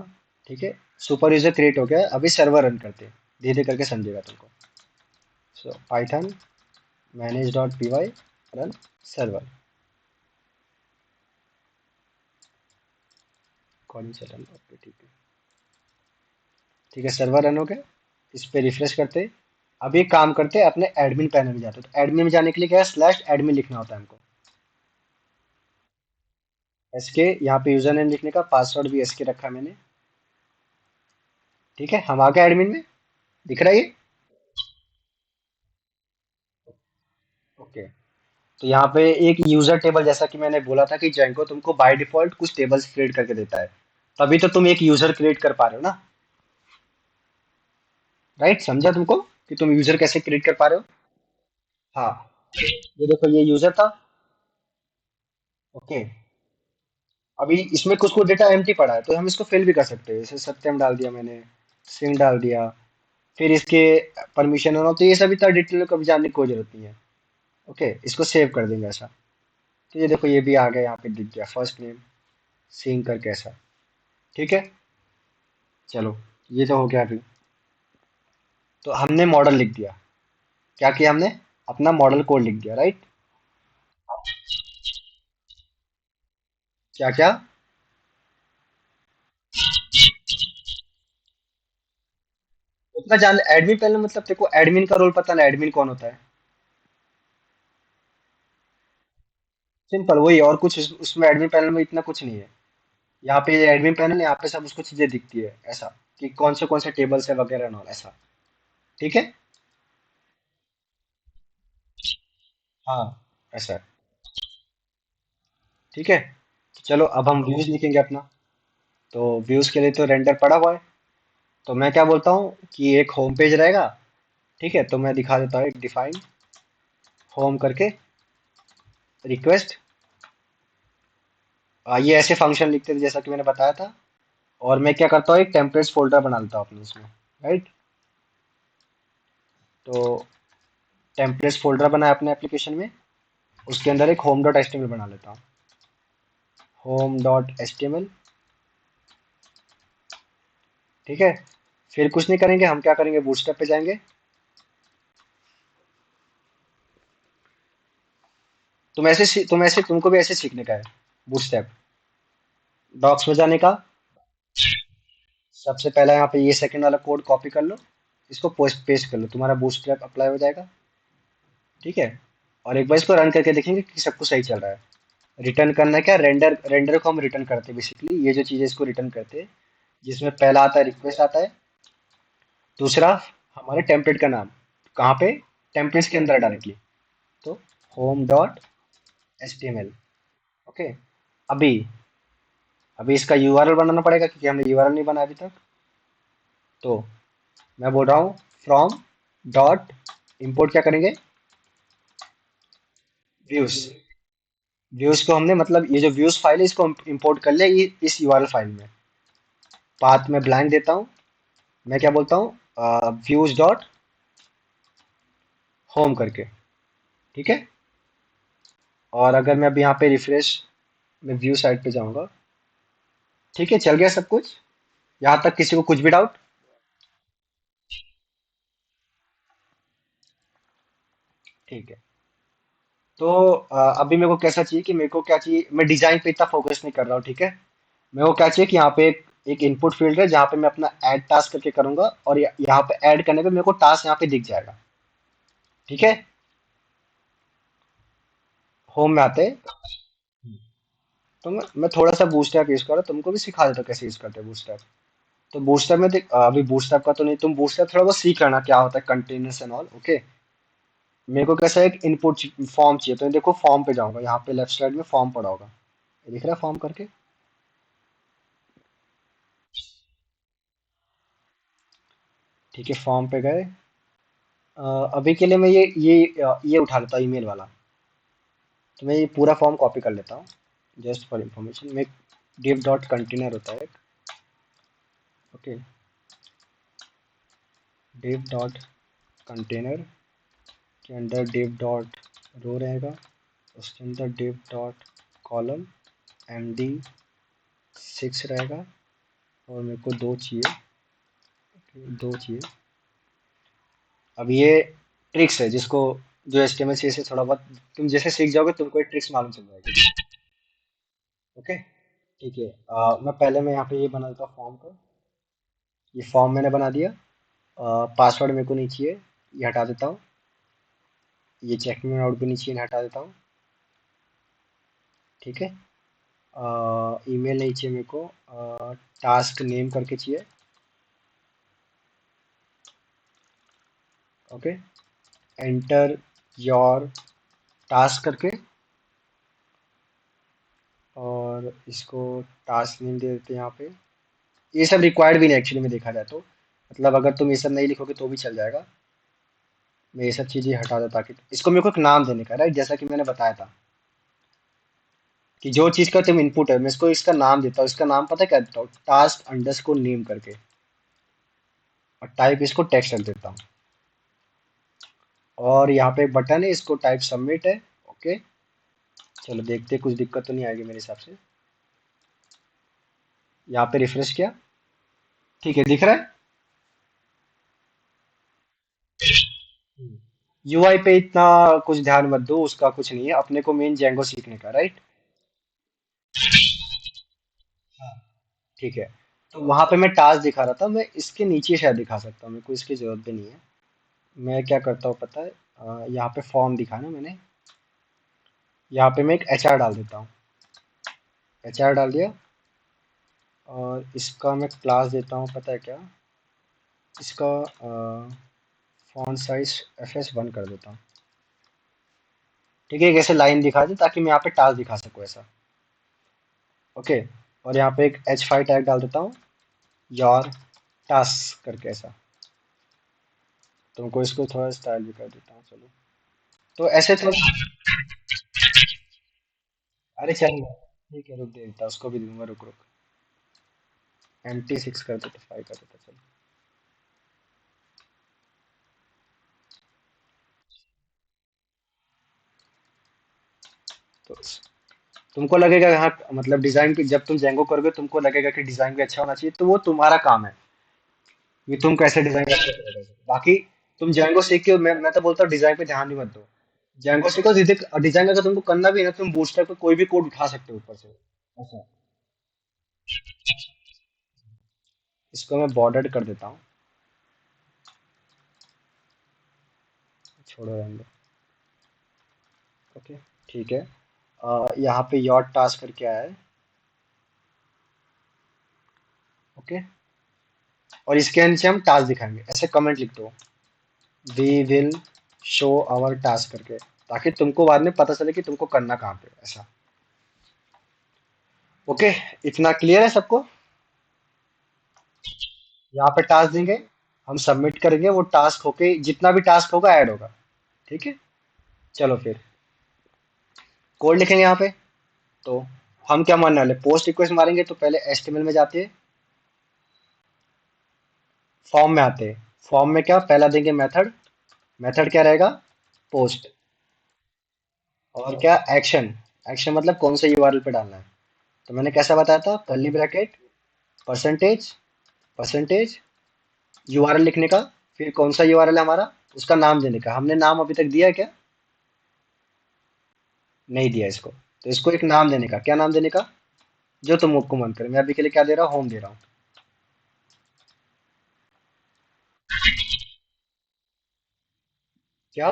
ठीक है। सुपर यूजर क्रिएट हो गया, अभी सर्वर रन करते हैं, धीरे धीरे करके समझेगा तुमको। सो Python manage dot P Y run server. कौन सा रन, ओके ठीक है। ठीक है, सर्वर रन हो गया। इस पे रिफ्रेश करते। अब एक काम करते, अपने एडमिन पैनल में जाते, तो एडमिन में जाने के लिए क्या है, स्लैश एडमिन लिखना होता है हमको। एस के, यहाँ पे यूजर नेम लिखने का, पासवर्ड भी एस के रखा है मैंने। ठीक है, हम आ गए एडमिन में। दिख रहा है ये। ओके। तो यहाँ पे एक यूजर टेबल, जैसा कि मैंने बोला था कि जेंको तुमको बाय डिफॉल्ट कुछ टेबल्स क्रिएट करके देता है, तभी तो तुम एक यूजर क्रिएट कर पा रहे हो ना। राइट, समझा तुमको कि तुम यूजर कैसे क्रिएट कर पा रहे हो। हाँ। ये देखो, ये यूजर था। ओके। अभी इसमें कुछ कुछ डेटा एम्प्टी पड़ा है, तो हम इसको फिल भी कर सकते हैं, जैसे सत्यम डाल दिया मैंने, सिंह डाल दिया। फिर इसके परमिशन होना, तो ये सभी इतना डिटेल में कभी जानने की कोई जरूरत नहीं है। ओके, इसको सेव कर देंगे ऐसा। तो ये देखो, ये भी आ गया, यहाँ पे दिख गया फर्स्ट नेम सिंह करके ऐसा। ठीक है। चलो, ये तो हो गया अभी। तो हमने मॉडल लिख दिया। क्या किया हमने, अपना मॉडल कोड लिख दिया, राइट। क्या क्या। उतना जान, एडमिन पैनल मतलब देखो, एडमिन का रोल पता ना, एडमिन कौन होता है। सिंपल वही, और कुछ उसमें एडमिन पैनल में इतना कुछ नहीं है। यहाँ पे एडमिन पैनल, यहाँ पे सब उसको चीजें दिखती है ऐसा, कि कौन से टेबल्स है वगैरह ना ऐसा। ठीक है। हाँ, ऐसा है। ठीक है। चलो, अब हम व्यूज लिखेंगे अपना। तो व्यूज के लिए तो रेंडर पड़ा हुआ है। तो मैं क्या बोलता हूँ कि एक होम पेज रहेगा। ठीक है, तो मैं दिखा देता हूँ, एक डिफाइन होम करके रिक्वेस्ट। ये ऐसे फंक्शन लिखते थे जैसा कि मैंने बताया था। और मैं क्या करता हूँ, एक टेम्पलेट्स फोल्डर बना लेता हूँ अपने उसमें। राइट। तो टेम्पलेट्स फोल्डर बनाया अपने एप्लीकेशन में, उसके अंदर एक home dot H T M L बना लेता हूँ। Home dot H T M L. ठीक है। फिर कुछ नहीं करेंगे, हम क्या करेंगे, बूटस्ट्रैप पे जाएंगे। तुमको भी ऐसे सीखने का है, बूटस्ट्रैप। डॉक्स में जाने का। सबसे पहला यहाँ पे ये सेकंड वाला कोड कॉपी कर लो, इसको पोस्ट पेस्ट कर लो, तुम्हारा बूटस्ट्रैप अप्लाई हो जाएगा। ठीक है। और एक बार इसको रन करके देखेंगे कि सब कुछ सही चल रहा है। रिटर्न करना है क्या, रेंडर, रेंडर को हम रिटर्न करते हैं बेसिकली, ये जो चीज़ है इसको रिटर्न करते हैं। जिसमें पहला आता है रिक्वेस्ट आता है। दूसरा, हमारे टेम्पलेट का नाम, कहाँ पे, टेम्पलेट्स के अंदर डायरेक्टली। तो home dot H T M L. Okay. अभी अभी इसका यूआरएल बनाना पड़ेगा क्योंकि हमने यूआरएल नहीं बनाया अभी तक। तो मैं बोल रहा हूँ फ्रॉम डॉट इंपोर्ट क्या करेंगे, व्यूज। व्यूज को हमने मतलब ये जो व्यूज फाइल है इसको इंपोर्ट कर लिया इस यूआरएल फाइल में। पाथ में ब्लैंक देता हूँ, मैं क्या बोलता हूँ व्यूज डॉट होम करके। ठीक है। और अगर मैं अब यहाँ पे रिफ्रेश में व्यू साइट पे जाऊंगा, ठीक है चल गया सब कुछ। यहाँ तक किसी को कुछ भी डाउट? ठीक है। तो अभी मेरे को कैसा चाहिए कि मेरे को क्या चाहिए, मैं डिजाइन पे इतना फोकस नहीं कर रहा हूँ, ठीक है। मेरे को क्या चाहिए कि यहाँ पे एक इनपुट फील्ड है जहाँ पे मैं अपना ऐड टास्क करके करूंगा, और यहाँ पे ऐड करने पे मेरे को टास्क यहाँ पे दिख जाएगा। ठीक है। होम में आते हैं। तो मैं थोड़ा सा बूस्टैप यूज कर रहा हूँ, तुमको भी सिखा देता हूँ कैसे यूज करते हैं बूस्टैप। तो बूस्टैप में देख, अभी बूस्टैप का तो नहीं, तुम बूस्टैप थोड़ा बहुत सीख लेना क्या होता है कंटेनर्स एंड ऑल, ओके। मेरे को कैसा एक इनपुट फॉर्म चाहिए, तो देखो फॉर्म पे जाऊंगा, यहाँ पे लेफ्ट साइड में फॉर्म पड़ा होगा, ये दिख रहा है फॉर्म करके। ठीक है फॉर्म पे गए। अभी के लिए मैं ये उठा लेता हूँ ईमेल वाला। तो मैं ये पूरा फॉर्म कॉपी कर लेता हूँ, जस्ट फॉर इंफॉर्मेशन। में div डॉट कंटेनर होता है एक, ओके। div डॉट कंटेनर के अंदर div डॉट रो रहेगा, उसके अंदर div डॉट कॉलम MD6 रहेगा। और मेरे को दो चाहिए, दो चाहिए। अब ये ट्रिक्स है जिसको, जो HTML से थोड़ा बहुत तुम जैसे सीख जाओगे तुमको ये ट्रिक्स मालूम चल जाएगी। ओके। ठीक है। मैं यहाँ पे ये बना देता हूँ फॉर्म को। ये फॉर्म मैंने बना दिया। पासवर्ड मेरे को नहीं चाहिए, ये हटा देता हूँ। ये चेक में आउट भी नहीं चाहिए, हटा देता हूँ। ठीक है। ईमेल नहीं चाहिए मेरे को, टास्क नेम करके चाहिए, ओके। एंटर योर टास्क करके, और इसको टास्क नेम दे देते हैं यहाँ पे। ये सब रिक्वायर्ड भी नहीं एक्चुअली में देखा जाए तो, मतलब अगर तुम ये सब नहीं लिखोगे तो भी चल जाएगा। मैं ये सब चीजें हटा देता, ताकि इसको मेरे को एक नाम देने का, राइट, जैसा कि मैंने बताया था कि जो चीज का तुम इनपुट है मैं इसको इसका नाम देता हूँ। इसका नाम पता है क्या देता हूँ, टास्क अंडरस्कोर नेम करके। और टाइप इसको टेक्स्ट रख देता हूँ। और यहाँ पे एक बटन है, इसको टाइप सबमिट है, ओके। चलो देखते हैं, कुछ दिक्कत तो नहीं आएगी मेरे हिसाब से। यहाँ पे रिफ्रेश किया, ठीक है दिख रहा है। यूआई पे इतना कुछ ध्यान मत दो, उसका कुछ नहीं है, अपने को मेन जेंगो सीखने का, राइट। ठीक है। तो वहां पे मैं टास्क दिखा रहा था, मैं इसके नीचे शायद दिखा सकता हूँ, मेरे को इसकी जरूरत भी नहीं है। मैं क्या करता हूँ पता है, यहाँ पे फॉर्म दिखा ना मैंने, यहाँ पे मैं एक HR डाल देता हूँ। HR डाल दिया। और इसका मैं क्लास देता हूँ पता है क्या, इसका फॉन्ट साइज FS1 कर देता हूँ। ठीक है, एक ऐसे लाइन दिखा दे ताकि मैं यहाँ पे टास्क दिखा सकूँ ऐसा, ओके। और यहाँ पे एक H5 टैग डाल देता हूँ, योर टास्क करके ऐसा। तुमको इसको थोड़ा स्टाइल भी कर देता हूँ, चलो। तो ऐसे थोड़ा, अरे चल ठीक है, रुक देता उसको भी दूंगा, रुक रुक। MT6 कर देता, 5 कर देता, चलो। तो तुमको लगेगा हाँ, मतलब डिजाइन की जब तुम जेंगो करोगे तुमको लगेगा कि डिजाइन भी अच्छा होना चाहिए, तो वो तुम्हारा काम है कि तुम कैसे डिजाइन करते हो। बाकी तुम जेंगो सीख के, मैं तो बोलता हूँ डिजाइन पे ध्यान ही मत दो। जेंगो सीखो, सीधे डिजाइन अगर तुमको करना भी है ना, तुम बूटस्ट्रैप पे कोई भी कोड उठा सकते हो ऊपर से, ऐसा। इसको मैं बॉर्डर्ड कर देता हूँ, छोड़ो रहने दो, ओके। ठीक है। यहाँ पे योर टास्क करके आया है, ओके। और इसके नीचे हम टास्क दिखाएंगे, ऐसे कमेंट लिख दो, we will show our task करके, ताकि तुमको बाद में पता चले कि तुमको करना कहाँ पे, ऐसा। ओके, इतना क्लियर है सबको? यहाँ पे टास्क देंगे, हम सबमिट करेंगे, वो टास्क होके जितना भी टास्क होगा ऐड होगा। ठीक है, चलो फिर कोड लिखेंगे यहाँ पे। तो हम क्या मानने वाले, पोस्ट रिक्वेस्ट मारेंगे तो पहले एचटीएमएल में जाते हैं, फॉर्म में आते हैं। फॉर्म में क्या पहला देंगे मेथड, मेथड क्या रहेगा, पोस्ट। और क्या एक्शन, एक्शन मतलब कौन से यूआरएल पे डालना है। तो मैंने कैसा बताया था, curly bracket, percentage, percentage, URL लिखने का, फिर कौन सा यूआरएल है हमारा, उसका नाम देने का। हमने नाम अभी तक दिया है क्या? नहीं दिया इसको। तो इसको एक नाम देने का, क्या नाम देने का, जो तुमको मन करे। मैं अभी के लिए क्या दे रहा हूँ, होम दे रहा हूँ। क्या,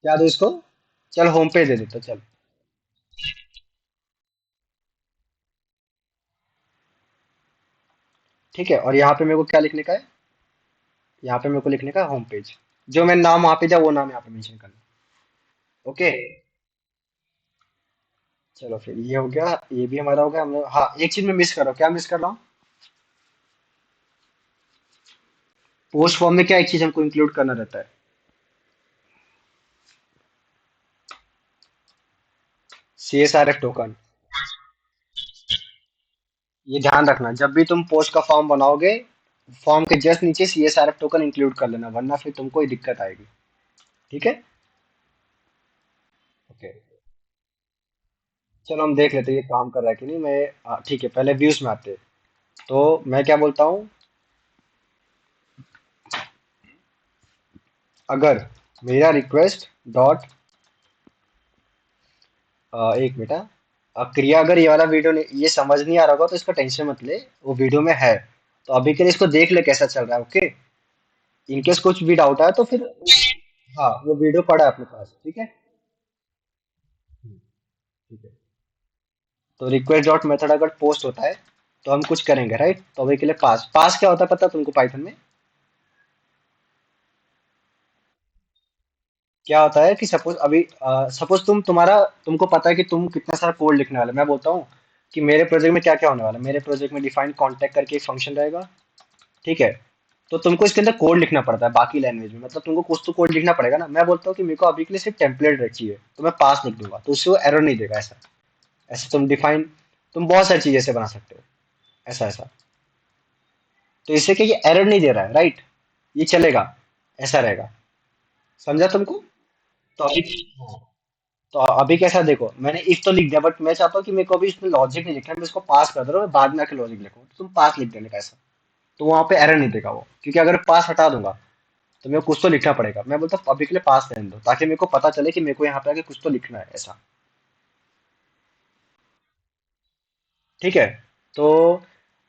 क्या दो इसको, चल होम पे दे देता चल। ठीक है, और यहाँ पे मेरे को क्या लिखने का है, यहाँ पे मेरे को लिखने का है होम पेज। जो मैं नाम वहां पे दिया वो नाम यहाँ पे मेंशन करना। ओके, चलो फिर ये हो गया, ये भी हमारा हो गया। हम लोग, हाँ एक चीज मैं मिस कर रहा हूँ, क्या मिस कर रहा हूँ, पोस्ट फॉर्म में क्या एक चीज हमको इंक्लूड करना रहता है, CSRF टोकन। ये ध्यान रखना, जब भी तुम पोस्ट का फॉर्म बनाओगे, फॉर्म के जस्ट नीचे CSRF टोकन इंक्लूड कर लेना, वरना फिर तुमको ही दिक्कत आएगी। ठीक है, ओके। चलो हम देख लेते हैं ये काम कर रहा है कि नहीं। मैं ठीक है, पहले व्यूज में आते हैं। तो मैं क्या बोलता हूँ, अगर मेरा रिक्वेस्ट डॉट, एक मिनट क्रिया, अगर ये वाला वीडियो ये समझ नहीं आ रहा होगा तो इसका टेंशन मत ले, वो वीडियो में है। तो अभी के लिए इसको देख ले कैसा चल रहा है, ओके। इनकेस कुछ भी डाउट आया तो फिर, हाँ वो वीडियो पड़ा है अपने पास, ठीक है। ठीक है, तो रिक्वेस्ट डॉट मेथड अगर पोस्ट होता है तो हम कुछ करेंगे, राइट। तो अभी के लिए पास, पास क्या होता है पता है तुमको पाइथन में? क्या होता है कि सपोज अभी, सपोज तुम्हारा, तुमको पता है कि तुम कितना सारा कोड लिखने वाले। मैं बोलता हूँ कि मेरे प्रोजेक्ट में क्या क्या होने वाला है। मेरे प्रोजेक्ट में डिफाइन कॉन्टैक्ट करके एक फंक्शन रहेगा, ठीक है। तो तुमको इसके अंदर कोड लिखना पड़ता है बाकी लैंग्वेज में, मतलब तुमको कुछ तो कोड लिखना पड़ेगा ना। मैं बोलता हूँ कि मेरे को अभी के लिए सिर्फ टेम्पलेट चाहिए, तो मैं पास लिख दूंगा, तो उससे वो एरर नहीं देगा। ऐसा, ऐसे तुम डिफाइन, तुम बहुत सारी चीजें ऐसे बना सकते हो, ऐसा ऐसा। तो इससे क्या, ये एरर नहीं दे रहा है, राइट, ये चलेगा, ऐसा रहेगा। समझा तुमको? तो अभी, हाँ, तो अभी कैसा देखो, मैंने इफ तो लिख दिया, बट मैं चाहता हूँ कि मेरे को अभी इसमें लॉजिक नहीं लिखना है, मैं इसको पास कर दे रहा हूँ, मैं बाद में आके लॉजिक लिखूँ, तो तुम पास लिख देने का ऐसा। तो वहां पे एरर नहीं देगा वो, क्योंकि अगर पास हटा दूंगा तो मेरे को कुछ तो लिखना पड़ेगा। मैं बोलता हूँ अभी के लिए पास रहने दो, ताकि मेरे को पता चले कि मेरे को यहाँ पे आके कुछ तो लिखना है, ऐसा। ठीक है, तो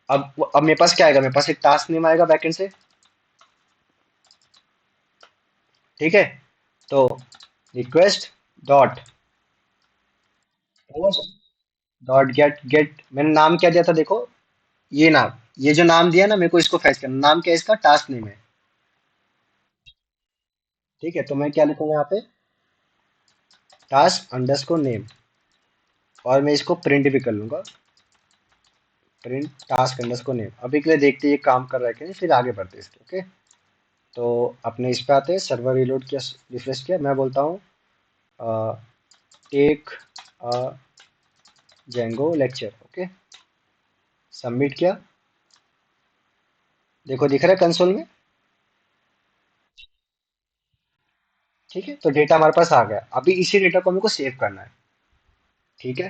अब मेरे पास क्या आएगा, मेरे पास एक टास्क नेम आएगा बैकएंड से, ठीक है। तो request dot post dot get, get मैंने नाम क्या दिया था देखो, ये नाम, ये जो नाम दिया ना मेरे को, इसको फैच करना। नाम क्या है इसका, टास्क नेम है, ठीक है। तो मैं क्या लिखूंगा यहाँ पे, टास्क अंडरस्कोर नेम, और मैं इसको प्रिंट भी कर लूंगा, प्रिंट टास्क अंडरस्कोर नेम। अभी के लिए देखते हैं ये काम कर रहा है कि नहीं, फिर आगे बढ़ते हैं इसके, ओके। तो अपने इस पे आते हैं, सर्वर रीलोड किया, रिफ्रेश किया, मैं बोलता हूँ take Django lecture, okay. Submit किया, देखो दिख रहा है कंसोल में, ठीक है। तो डेटा हमारे पास आ गया। अभी इसी डेटा को मेरे को सेव करना है, ठीक है।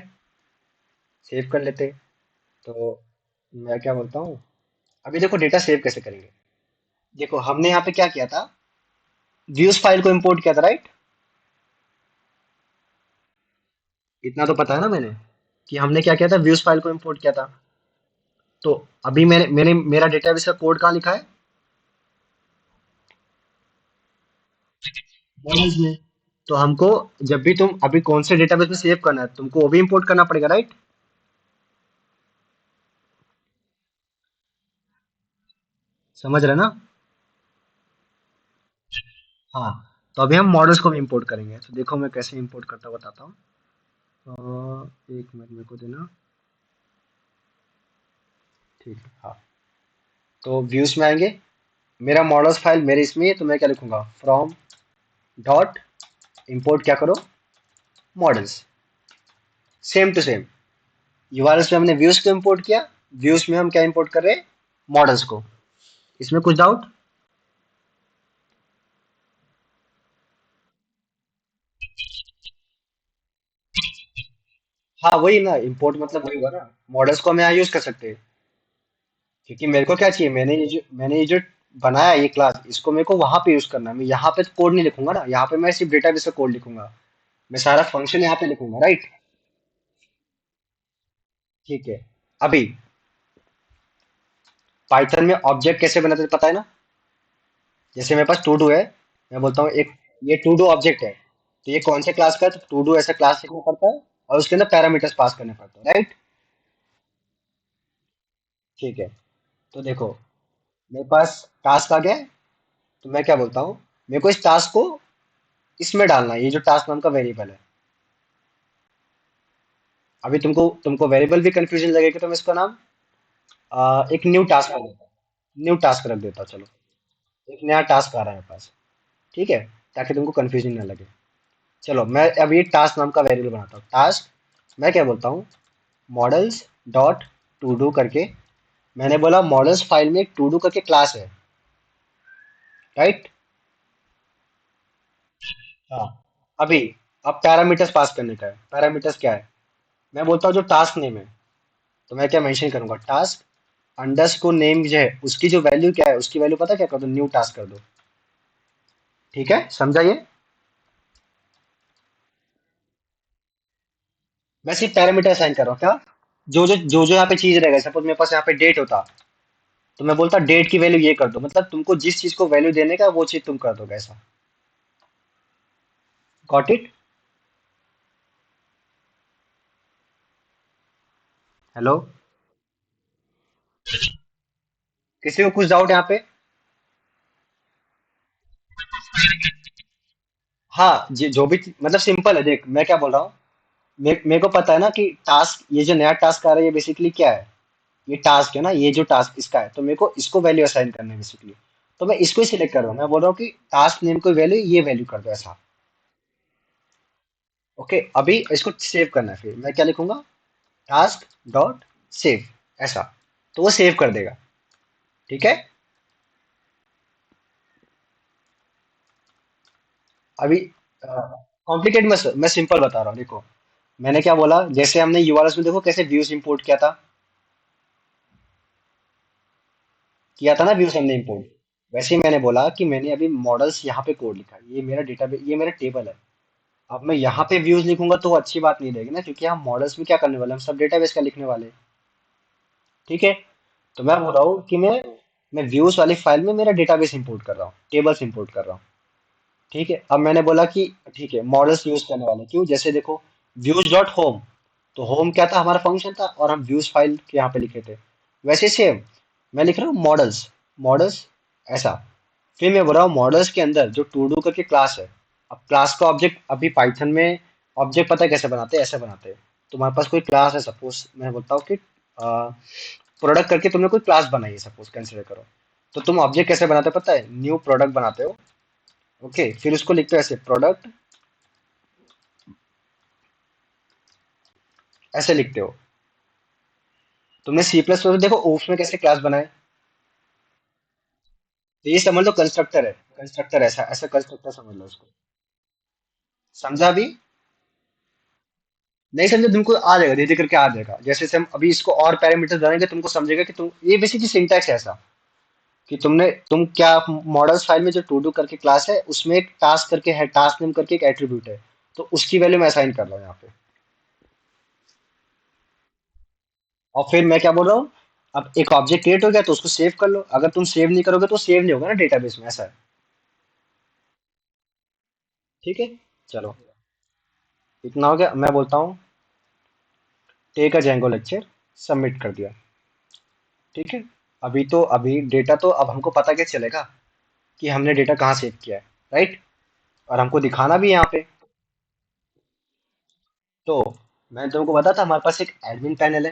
सेव कर लेते हैं। तो मैं क्या बोलता हूँ, अभी देखो डेटा सेव कैसे करेंगे। देखो हमने यहाँ पे क्या किया था, व्यूज फाइल को इंपोर्ट किया था, राइट। इतना तो पता है ना मैंने, कि हमने क्या किया था, व्यूज फाइल को इंपोर्ट किया था। तो अभी मैंने मेरा डेटाबेस का कोड कहाँ लिखा है, मॉडल्स में। तो हमको, जब भी तुम अभी कौन से डेटाबेस में सेव करना है, तुमको वो भी इंपोर्ट करना पड़ेगा, राइट। समझ रहे ना? हाँ, तो अभी हम मॉडल्स को भी इंपोर्ट करेंगे, तो देखो मैं कैसे इंपोर्ट करता हुआ बताता हूँ। एक मिनट मेरे को देना। ठीक है, हाँ। तो व्यूज में आएंगे, मेरा मॉडल्स फाइल मेरे इसमें है, तो मैं क्या लिखूंगा, फ्रॉम डॉट इंपोर्ट क्या करो, models. Same to same, URLs में हमने व्यूज को इंपोर्ट किया, व्यूज में हम क्या इंपोर्ट कर रहे हैं, मॉडल्स को। इसमें कुछ डाउट? हाँ वही ना, इंपोर्ट मतलब वही हुआ ना, मॉडल्स को हम यहाँ यूज कर सकते हैं। क्योंकि मेरे को क्या चाहिए, मैंने ये जो बनाया ये क्लास, इसको मेरे को वहां पे यूज करना है, मैं यहाँ पे कोड नहीं लिखूंगा ना, यहाँ पे मैं सिर्फ डेटाबेस का कोड लिखूंगा, मैं सारा फंक्शन यहाँ पे लिखूंगा, राइट। ठीक है। अभी पाइथन में ऑब्जेक्ट कैसे बनाते हैं पता है ना, जैसे मेरे पास टू डू है, मैं बोलता हूँ एक, ये टू डू ऑब्जेक्ट है, तो ये कौन से क्लास का है, तो टू डू ऐसा क्लास लिखना पड़ता है, और उसके अंदर पैरामीटर्स पास करने पड़ते हैं, राइट। ठीक है। तो देखो, मेरे पास टास्क आ गया है, तो मैं क्या बोलता हूँ, मेरे को इस टास्क को इसमें डालना है, ये जो टास्क नाम का वेरिएबल है। अभी तुमको तुमको वेरिएबल भी कंफ्यूजन लगेगा, तो मैं इसका नाम एक न्यू टास्क रख देता हूँ, न्यू टास्क रख देता हूँ, चलो। एक नया टास्क आ रहा है मेरे पास, ठीक है, ताकि तुमको कंफ्यूजन ना लगे। चलो मैं अब ये टास्क नाम का वेरिएबल बनाता हूँ, टास्क मैं क्या बोलता हूँ, मॉडल्स डॉट टू डू करके, मैंने बोला मॉडल्स फाइल में एक टू डू करके क्लास है, राइट। हाँ। अभी अब पैरामीटर्स पास करने का है, पैरामीटर्स क्या है, मैं बोलता हूँ जो टास्क नेम है, तो मैं क्या मेंशन करूंगा, टास्क अंडरस्कोर नेम जो है उसकी जो वैल्यू क्या है, उसकी वैल्यू पता क्या कर दो, न्यू टास्क कर दो। ठीक है, समझा ये। मैं सिर्फ पैरामीटर असाइन कर रहा हूँ क्या, जो जो यहाँ पे चीज रहेगा, सपोज मेरे पास यहाँ पे डेट होता, तो मैं बोलता डेट की वैल्यू ये कर दो, मतलब तुमको जिस चीज को वैल्यू देने का वो चीज तुम कर दोगे, ऐसा। Got it. हेलो, किसी को कुछ डाउट यहाँ पे? हाँ जो भी मतलब सिंपल है, देख मैं क्या बोल रहा हूँ, मेरे को पता है ना कि टास्क, ये जो नया टास्क आ रहा है ये बेसिकली क्या है, ये टास्क है ना, ये जो टास्क इसका है, तो मेरे को इसको वैल्यू असाइन करना है बेसिकली, तो मैं इसको ही सिलेक्ट कर रहा हूँ, मैं बोल रहा हूँ कि टास्क नेम को वैल्यू ये वैल्यू कर दो, ऐसा। ओके, अभी इसको सेव करना है, फिर मैं क्या लिखूंगा, टास्क डॉट सेव, ऐसा, तो वो सेव कर देगा। ठीक है। अभी कॉम्प्लिकेट मैं सिंपल बता रहा हूँ, देखो मैंने क्या बोला, जैसे हमने यूआरएस में देखो कैसे व्यूज इंपोर्ट किया था ना, व्यूज हमने इंपोर्ट, वैसे ही मैंने बोला कि मैंने अभी मॉडल्स यहाँ पे कोड लिखा है, ये मेरा डेटाबेस, ये मेरा टेबल है। अब मैं यहाँ पे व्यूज लिखूंगा तो वो अच्छी बात नहीं रहेगी ना, क्योंकि हम मॉडल्स में क्या करने वाले हैं, हम सब डेटाबेस का लिखने वाले हैं। ठीक है। तो मैं बोल रहा हूँ कि मैं व्यूज वाली फाइल में मेरा डेटाबेस इंपोर्ट कर रहा हूँ, टेबल्स इंपोर्ट कर रहा हूँ। ठीक है, अब मैंने बोला कि ठीक है मॉडल्स यूज करने वाले, क्यों, जैसे देखो व्यूज डॉट होम, तो होम क्या था, हमारा फंक्शन था, और हम व्यूज फाइल के यहाँ पे लिखे थे, वैसे सेम मैं लिख रहा हूँ मॉडल्स, मॉडल्स ऐसा। फिर मैं बोल रहा हूँ मॉडल्स के अंदर जो टू डू करके क्लास है, अब क्लास का ऑब्जेक्ट, अभी पाइथन में ऑब्जेक्ट पता है कैसे बनाते हैं, ऐसे बनाते हैं। तुम्हारे पास कोई क्लास है, सपोज मैं बोलता हूँ कि प्रोडक्ट करके तुमने कोई क्लास बनाई है, सपोज कंसिडर करो, तो तुम ऑब्जेक्ट कैसे बनाते हो पता है, न्यू प्रोडक्ट बनाते हो। ओके, फिर उसको लिखते हो ऐसे, प्रोडक्ट, ऐसे लिखते हो। तुमने सी प्लस प्लस देखो ओप्स में कैसे क्लास बनाए, तो ये समझ लो कंस्ट्रक्टर है, कंस्ट्रक्टर ऐसा ऐसा कंस्ट्रक्टर समझ लो उसको। समझा अभी? नहीं समझे, तुमको आ जाएगा, धीरे धीरे करके आ जाएगा, जैसे जैसे हम अभी इसको और पैरामीटर्स बनाएंगे तुमको समझेगा कि तुम, ये बेसिकली सिंटैक्स है ऐसा, कि तुम क्या, मॉडल्स फाइल में जो टू डू करके क्लास है उसमें एक टास्क करके है, टास्क नेम करके एक एट्रीब्यूट है, तो उसकी वैल्यू मैं असाइन कर रहा हूँ यहाँ पे। और फिर मैं क्या बोल रहा हूँ, अब एक ऑब्जेक्ट क्रिएट हो गया तो उसको सेव कर लो, अगर तुम सेव नहीं करोगे तो सेव नहीं होगा ना डेटाबेस में, ऐसा है। ठीक है। चलो, इतना हो गया, मैं बोलता हूँ take a Django lecture, submit कर दिया। ठीक है। अभी डेटा तो अब हमको पता कैसे चलेगा कि हमने डेटा कहाँ सेव किया है, राइट। और हमको दिखाना भी है यहाँ पे। तो मैंने तुमको बताया था हमारे पास एक एडमिन पैनल है।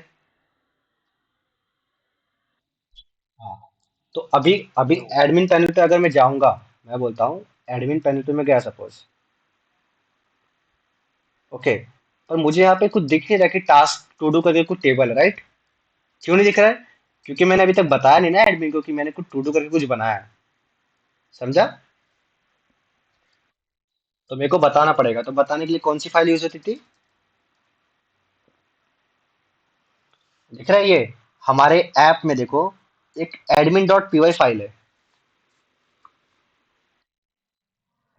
हाँ। तो अभी अभी एडमिन पैनल पे अगर मैं जाऊंगा, मैं बोलता हूँ एडमिन पैनल पे मैं गया सपोज। ओके। पर मुझे यहाँ पे कुछ दिख नहीं रहा कि टास्क टू डू करके कुछ टेबल है, राइट? क्यों नहीं दिख रहा है? क्योंकि मैंने अभी तक बताया नहीं ना एडमिन को कि मैंने कुछ टू डू करके कुछ बनाया है। समझा? तो मेरे को बताना पड़ेगा, तो बताने के लिए कौन सी फाइल यूज होती थी? दिख रहा है ये? हमारे ऐप में देखो, एक admin dot P Y file है,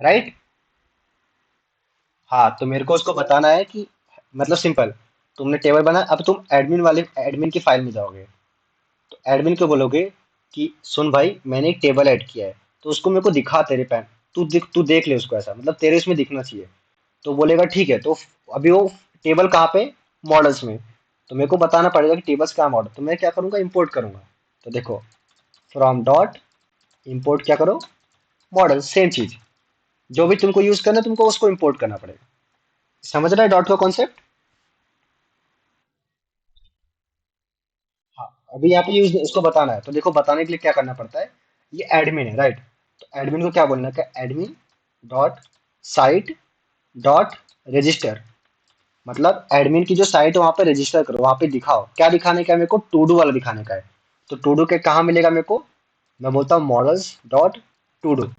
राइट? हाँ, तो मेरे को उसको बताना है कि, मतलब सिंपल, तुमने टेबल बना, अब तुम एडमिन वाले एडमिन की फाइल में जाओगे। तो एडमिन को बोलोगे कि सुन भाई, मैंने एक टेबल ऐड किया है, तो उसको मेरे को दिखा तेरे पैन, तू देख ले उसको, ऐसा मतलब तेरे इसमें दिखना चाहिए। तो बोलेगा ठीक है। तो अभी वो टेबल कहाँ पे? मॉडल्स में। तो मेरे को बताना पड़ेगा कि टेबल्स का मॉडल, तो मैं क्या करूंगा, इंपोर्ट करूंगा। तो देखो, फ्रॉम डॉट इंपोर्ट क्या करो, मॉडल, सेम चीज। जो भी तुमको यूज करना है तुमको उसको इंपोर्ट करना पड़ेगा। समझ रहा है डॉट का कॉन्सेप्ट? हाँ। अभी यहाँ पे यूज इसको बताना है, तो देखो बताने के लिए क्या करना पड़ता है। ये एडमिन है, राइट? तो एडमिन को क्या बोलना है, admin dot site dot register. मतलब एडमिन की जो साइट है वहां पे रजिस्टर करो, वहां पे दिखाओ क्या दिखाने का है, मेरे को टू डू वाला दिखाने का है। तो टू डू के कहाँ मिलेगा मेरे को? मैं बोलता हूँ मॉडल्स डॉट टू डू।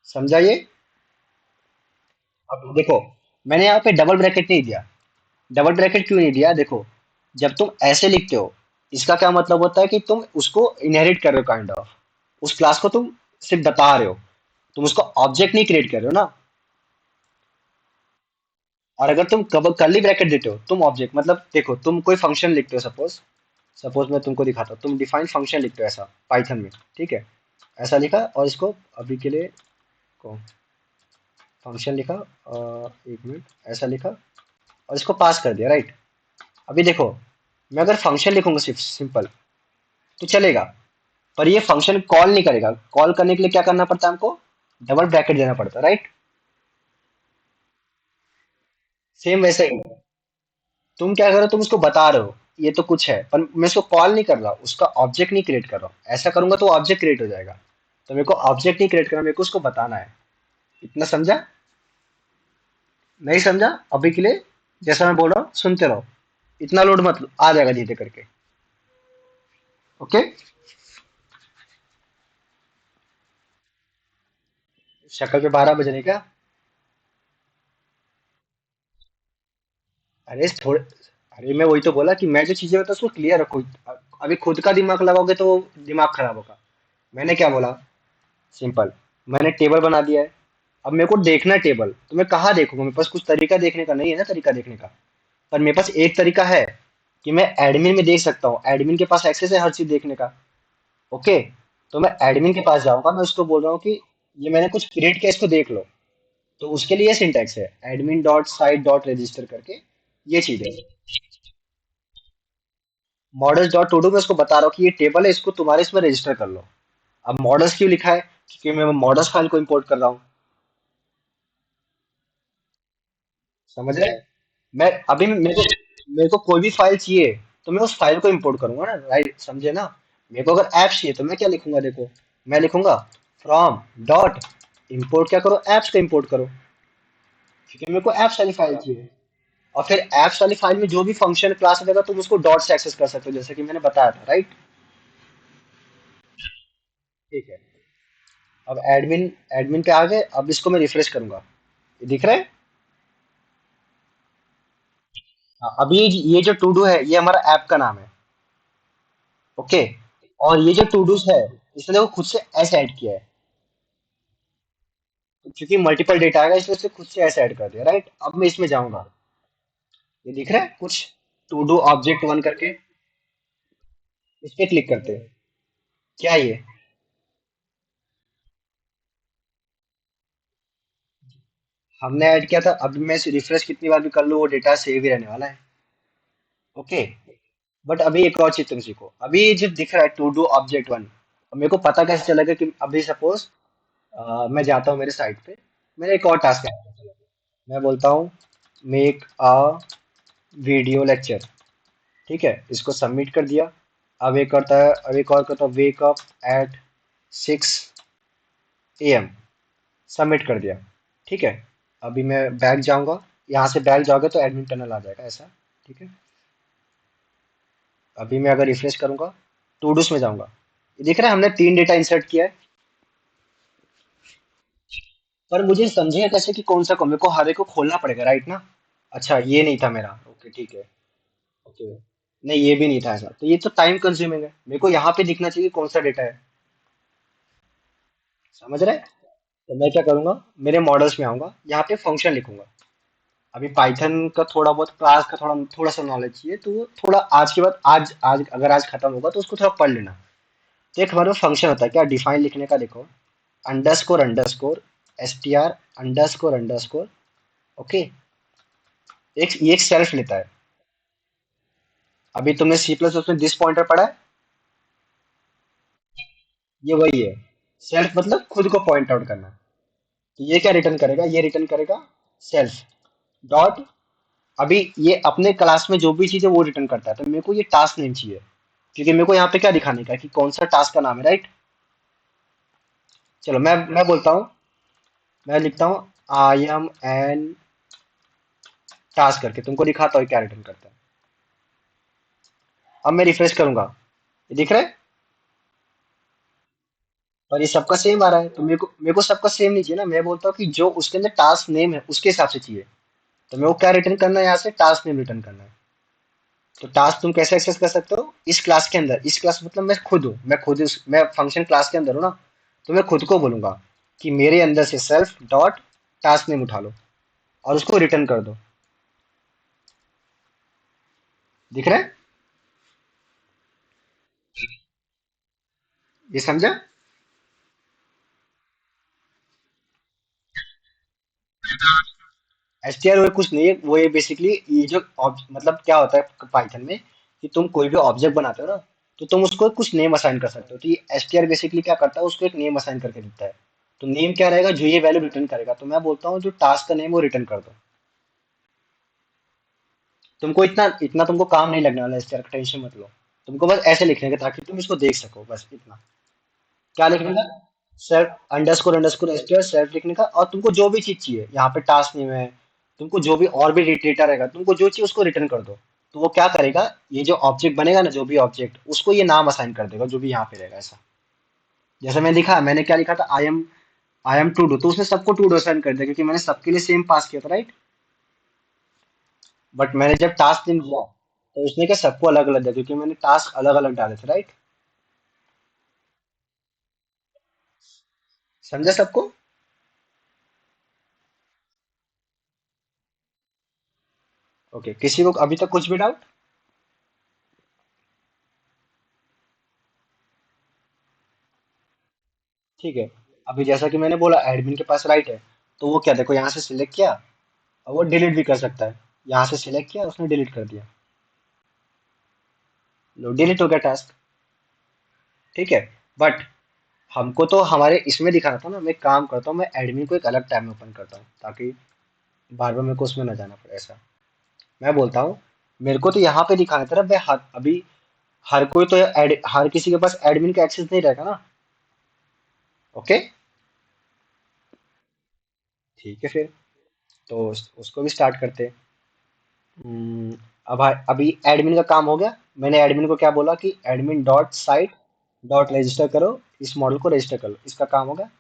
समझा ये? अब देखो, मैंने यहाँ पे डबल ब्रैकेट नहीं दिया। डबल ब्रैकेट क्यों नहीं दिया, देखो, जब तुम ऐसे लिखते हो, इसका क्या मतलब होता है कि तुम उसको इनहेरिट कर रहे हो, काइंड ऑफ उस क्लास को तुम सिर्फ बता रहे हो, तुम उसको ऑब्जेक्ट नहीं क्रिएट कर रहे हो ना। और अगर तुम कर्ली ब्रैकेट देते हो, तुम ऑब्जेक्ट, मतलब देखो तुम कोई फंक्शन लिखते हो, सपोज, मैं तुमको दिखाता हूँ, तुम डिफाइन फंक्शन लिखते हो ऐसा पाइथन में, ठीक है? ऐसा लिखा और इसको अभी के लिए को फंक्शन लिखा, एक मिनट, ऐसा लिखा और इसको पास कर दिया, राइट? अभी देखो, मैं अगर फंक्शन लिखूंगा सिर्फ सिंपल, तो चलेगा। पर ये फंक्शन कॉल नहीं करेगा। कॉल करने के लिए क्या करना पड़ता है हमको? डबल ब्रैकेट देना पड़ता है, राइट? सेम वैसे ही तुम क्या करो, तुम उसको बता रहे हो ये तो कुछ है, पर मैं उसको कॉल नहीं कर रहा, उसका ऑब्जेक्ट नहीं क्रिएट कर रहा हूँ। ऐसा करूंगा तो ऑब्जेक्ट क्रिएट हो जाएगा। तो मेरे को ऑब्जेक्ट नहीं क्रिएट करना, मेरे को उसको बताना है। इतना समझा? नहीं समझा अभी के लिए? जैसा मैं बोल रहा हूँ सुनते रहो, इतना लोड मत लो, आ जाएगा धीरे करके। ओके। शक्ल पे 12 बज रहे क्या? अरे थोड़े, अरे मैं वही तो बोला कि मैं जो चीजें बता उसको क्लियर रखो। अभी खुद का दिमाग लगाओगे तो दिमाग खराब होगा। मैंने क्या बोला, सिंपल, मैंने टेबल बना दिया है। अब मेरे को देखना है टेबल, तो मैं कहाँ देखूंगा? मेरे पास कुछ तरीका देखने का नहीं है ना, तरीका देखने का। पर मेरे पास एक तरीका है कि मैं एडमिन में देख सकता हूँ, एडमिन के पास एक्सेस है हर चीज देखने का। ओके। तो मैं एडमिन के पास जाऊंगा, मैं उसको बोल रहा हूँ कि ये मैंने कुछ क्रिएट किया, इसको देख लो। तो उसके लिए सिंटैक्स है admin dot site dot register करके, ये चीज है। मॉडल्स डॉट टू डू, मैं उसको बता रहा हूँ कि ये टेबल है, इसको तुम्हारे इसमें रजिस्टर कर लो। अब मॉडल्स क्यों लिखा है? क्योंकि मैं मॉडल्स फाइल को इंपोर्ट कर रहा हूँ। समझ रहे हैं? मैं अभी मेरे को कोई भी फाइल चाहिए, तो मैं उस फाइल को इंपोर्ट करूंगा ना, राइट? समझे ना? मेरे को अगर ऐप चाहिए तो मैं क्या लिखूंगा, देखो, मैं लिखूंगा फ्रॉम डॉट इंपोर्ट क्या करो, एप्स का इंपोर्ट करो, क्योंकि मेरे को एप्स वाली फाइल चाहिए। और फिर एप्स वाली फाइल में जो भी फंक्शन क्लास रहेगा तुम उसको डॉट से एक्सेस कर सकते हो, जैसे कि मैंने बताया था, राइट? ठीक है। अब एडमिन एडमिन पे आ गए, अब इसको मैं रिफ्रेश करूंगा। ये दिख रहा है? हाँ, अभी ये जो टू डू है ये हमारा ऐप का नाम है। ओके। और ये जो टू डूज है, इसने देखो खुद से एस ऐड किया है। तो क्योंकि मल्टीपल डेटा आएगा इसलिए उसने खुद से एस ऐड कर दिया, राइट? अब मैं इसमें जाऊंगा, ये दिख रहा है कुछ, टू डू ऑब्जेक्ट वन करके, इस पे क्लिक करते हैं। क्या ये? हमने ऐड किया था, अब मैं रिफ्रेश कितनी बार भी कर लूँ वो डेटा सेव ही रहने वाला है। ओके। बट अभी एक और चीज तुम सीखो, अभी ये जो दिख रहा है टू डू ऑब्जेक्ट वन, अब मेरे को पता कैसे चलेगा कि अभी सपोज मैं जाता हूँ मेरे साइट पे, मेरा एक और टास्क है, मैं बोलता हूँ मेक अ वीडियो लेक्चर, ठीक है, इसको सबमिट कर दिया। अब एक और करता है wake up at 6 AM, submit कर दिया, ठीक है। अभी मैं बैक जाऊंगा, यहाँ से बैक जाओगे तो एडमिन टनल आ जाएगा ऐसा, ठीक है। अभी मैं अगर रिफ्रेश करूंगा, टू डूस में जाऊंगा, ये दिख रहा है हमने 3 डेटा इंसर्ट किया है। पर मुझे समझेगा कैसे कि कौन सा कौन, मेरे को हर एक को खोलना पड़ेगा राइट ना। अच्छा ये नहीं था मेरा, ओके ठीक है। ओके, नहीं ये भी नहीं था ऐसा, तो ये तो टाइम कंज्यूमिंग है, मेरे को यहाँ पे दिखना चाहिए कौन सा डेटा है। समझ रहे हैं? तो मैं क्या करूंगा, मेरे मॉडल्स में आऊंगा, यहाँ पे फंक्शन लिखूंगा। अभी पाइथन का थोड़ा बहुत क्लास का थोड़ा थोड़ा सा नॉलेज चाहिए, तो वो थोड़ा आज के बाद, आज आज अगर आज खत्म होगा तो उसको थोड़ा पढ़ लेना। तो एक हमारे फंक्शन होता है क्या डिफाइन लिखने का, देखो, underscore underscore str underscore, okay. ये एक सेल्फ लेता है। अभी तुमने सी प्लस उसमें दिस पॉइंटर पढ़ा है, ये वही है। सेल्फ मतलब खुद को पॉइंट आउट करना। तो ये क्या रिटर्न करेगा, ये रिटर्न करेगा सेल्फ डॉट। अभी ये अपने क्लास में जो भी चीज है वो रिटर्न करता है, तो मेरे को ये टास्क नेम चाहिए, क्योंकि मेरे को यहाँ पे क्या दिखाने का है कि कौन सा टास्क का नाम है, राइट। चलो मैं बोलता हूँ, मैं लिखता हूँ आई एम एन टास्क करके तुमको दिखाता हूँ क्या रिटर्न करता है। अब मैं रिफ्रेश करूंगा, ये दिख रहा है, और ये सबका सेम आ रहा है, तो मेरे को सबका सेम नहीं चाहिए ना। मैं बोलता हूँ कि जो उसके अंदर टास्क नेम है उसके हिसाब से चाहिए। तो मेरे को क्या रिटर्न करना है, यहाँ से टास्क नेम रिटर्न करना है। तो टास्क तुम कैसे एक्सेस कर सकते हो, इस क्लास के अंदर, इस क्लास मतलब मैं खुद हूँ, मैं फंक्शन क्लास के अंदर हूँ ना। तो मैं खुद को बोलूंगा कि मेरे अंदर से सेल्फ डॉट टास्क नेम उठा लो और उसको रिटर्न कर दो। दिख रहा है? ये समझा? एसटीआर वो कुछ नहीं है, वो ये बेसिकली ये जो मतलब क्या होता है पाइथन में, कि तुम कोई भी ऑब्जेक्ट बनाते हो ना, तो तुम उसको कुछ नेम असाइन कर सकते हो। तो ये एसटीआर बेसिकली क्या करता है, उसको एक नेम असाइन करके देता है। तो नेम क्या रहेगा, जो ये वैल्यू रिटर्न करेगा। तो मैं बोलता हूँ जो टास्क का नेम वो रिटर्न कर दो। तुमको इतना इतना तुमको काम नहीं लगने वाला एसटीआर का, टेंशन मत लो। तुमको बस ऐसे लिखने का ताकि तुम इसको देख सको, बस इतना। क्या लिखने का, self underscore underscore STR self लिखने का, और तुमको जो भी चीज चाहिए यहाँ पे टास्क नेम है, तुमको जो भी और भी डेटा रहेगा, तुमको जो चाहिए उसको रिटर्न कर दो। तो वो क्या करेगा, ये जो ऑब्जेक्ट बनेगा ना, जो भी ऑब्जेक्ट, उसको ये नाम असाइन कर देगा जो भी यहाँ पे रहेगा ऐसा। जैसे मैं लिखा, मैंने क्या लिखा था, आई एम टू डू, तो उसने सबको टू डू असाइन कर दिया क्योंकि मैंने सबके लिए सेम पास किया था, राइट। बट मैंने जब टास्क नेम दिया तो उसने क्या सबको अलग अलग दिया, क्योंकि मैंने टास्क अलग अलग डाले थे, राइट। समझा सबको? ओके, किसी को अभी तक कुछ भी डाउट? ठीक है। अभी जैसा कि मैंने बोला एडमिन के पास राइट है, तो वो क्या, देखो यहाँ से सिलेक्ट किया, और वो डिलीट भी कर सकता है। यहाँ से सिलेक्ट किया, उसने डिलीट कर दिया, लो डिलीट हो गया टास्क, ठीक है। बट हमको तो हमारे इसमें दिखाना था ना, मैं एक काम करता हूँ, मैं एडमिन को एक अलग टैब में ओपन करता हूँ ताकि बार बार मेरे को उसमें ना जाना पड़े ऐसा। मैं बोलता हूँ मेरे को तो यहाँ पे दिखाना था ना, मैं अभी हर कोई तो हर किसी के पास एडमिन का एक्सेस नहीं रहेगा ना। ओके, ठीक है फिर, तो उसको भी स्टार्ट करते हैं। अब अभी एडमिन का काम हो गया। मैंने एडमिन को क्या बोला कि admin dot site dot register करो, इस मॉडल को रजिस्टर करो, इसका काम हो गया,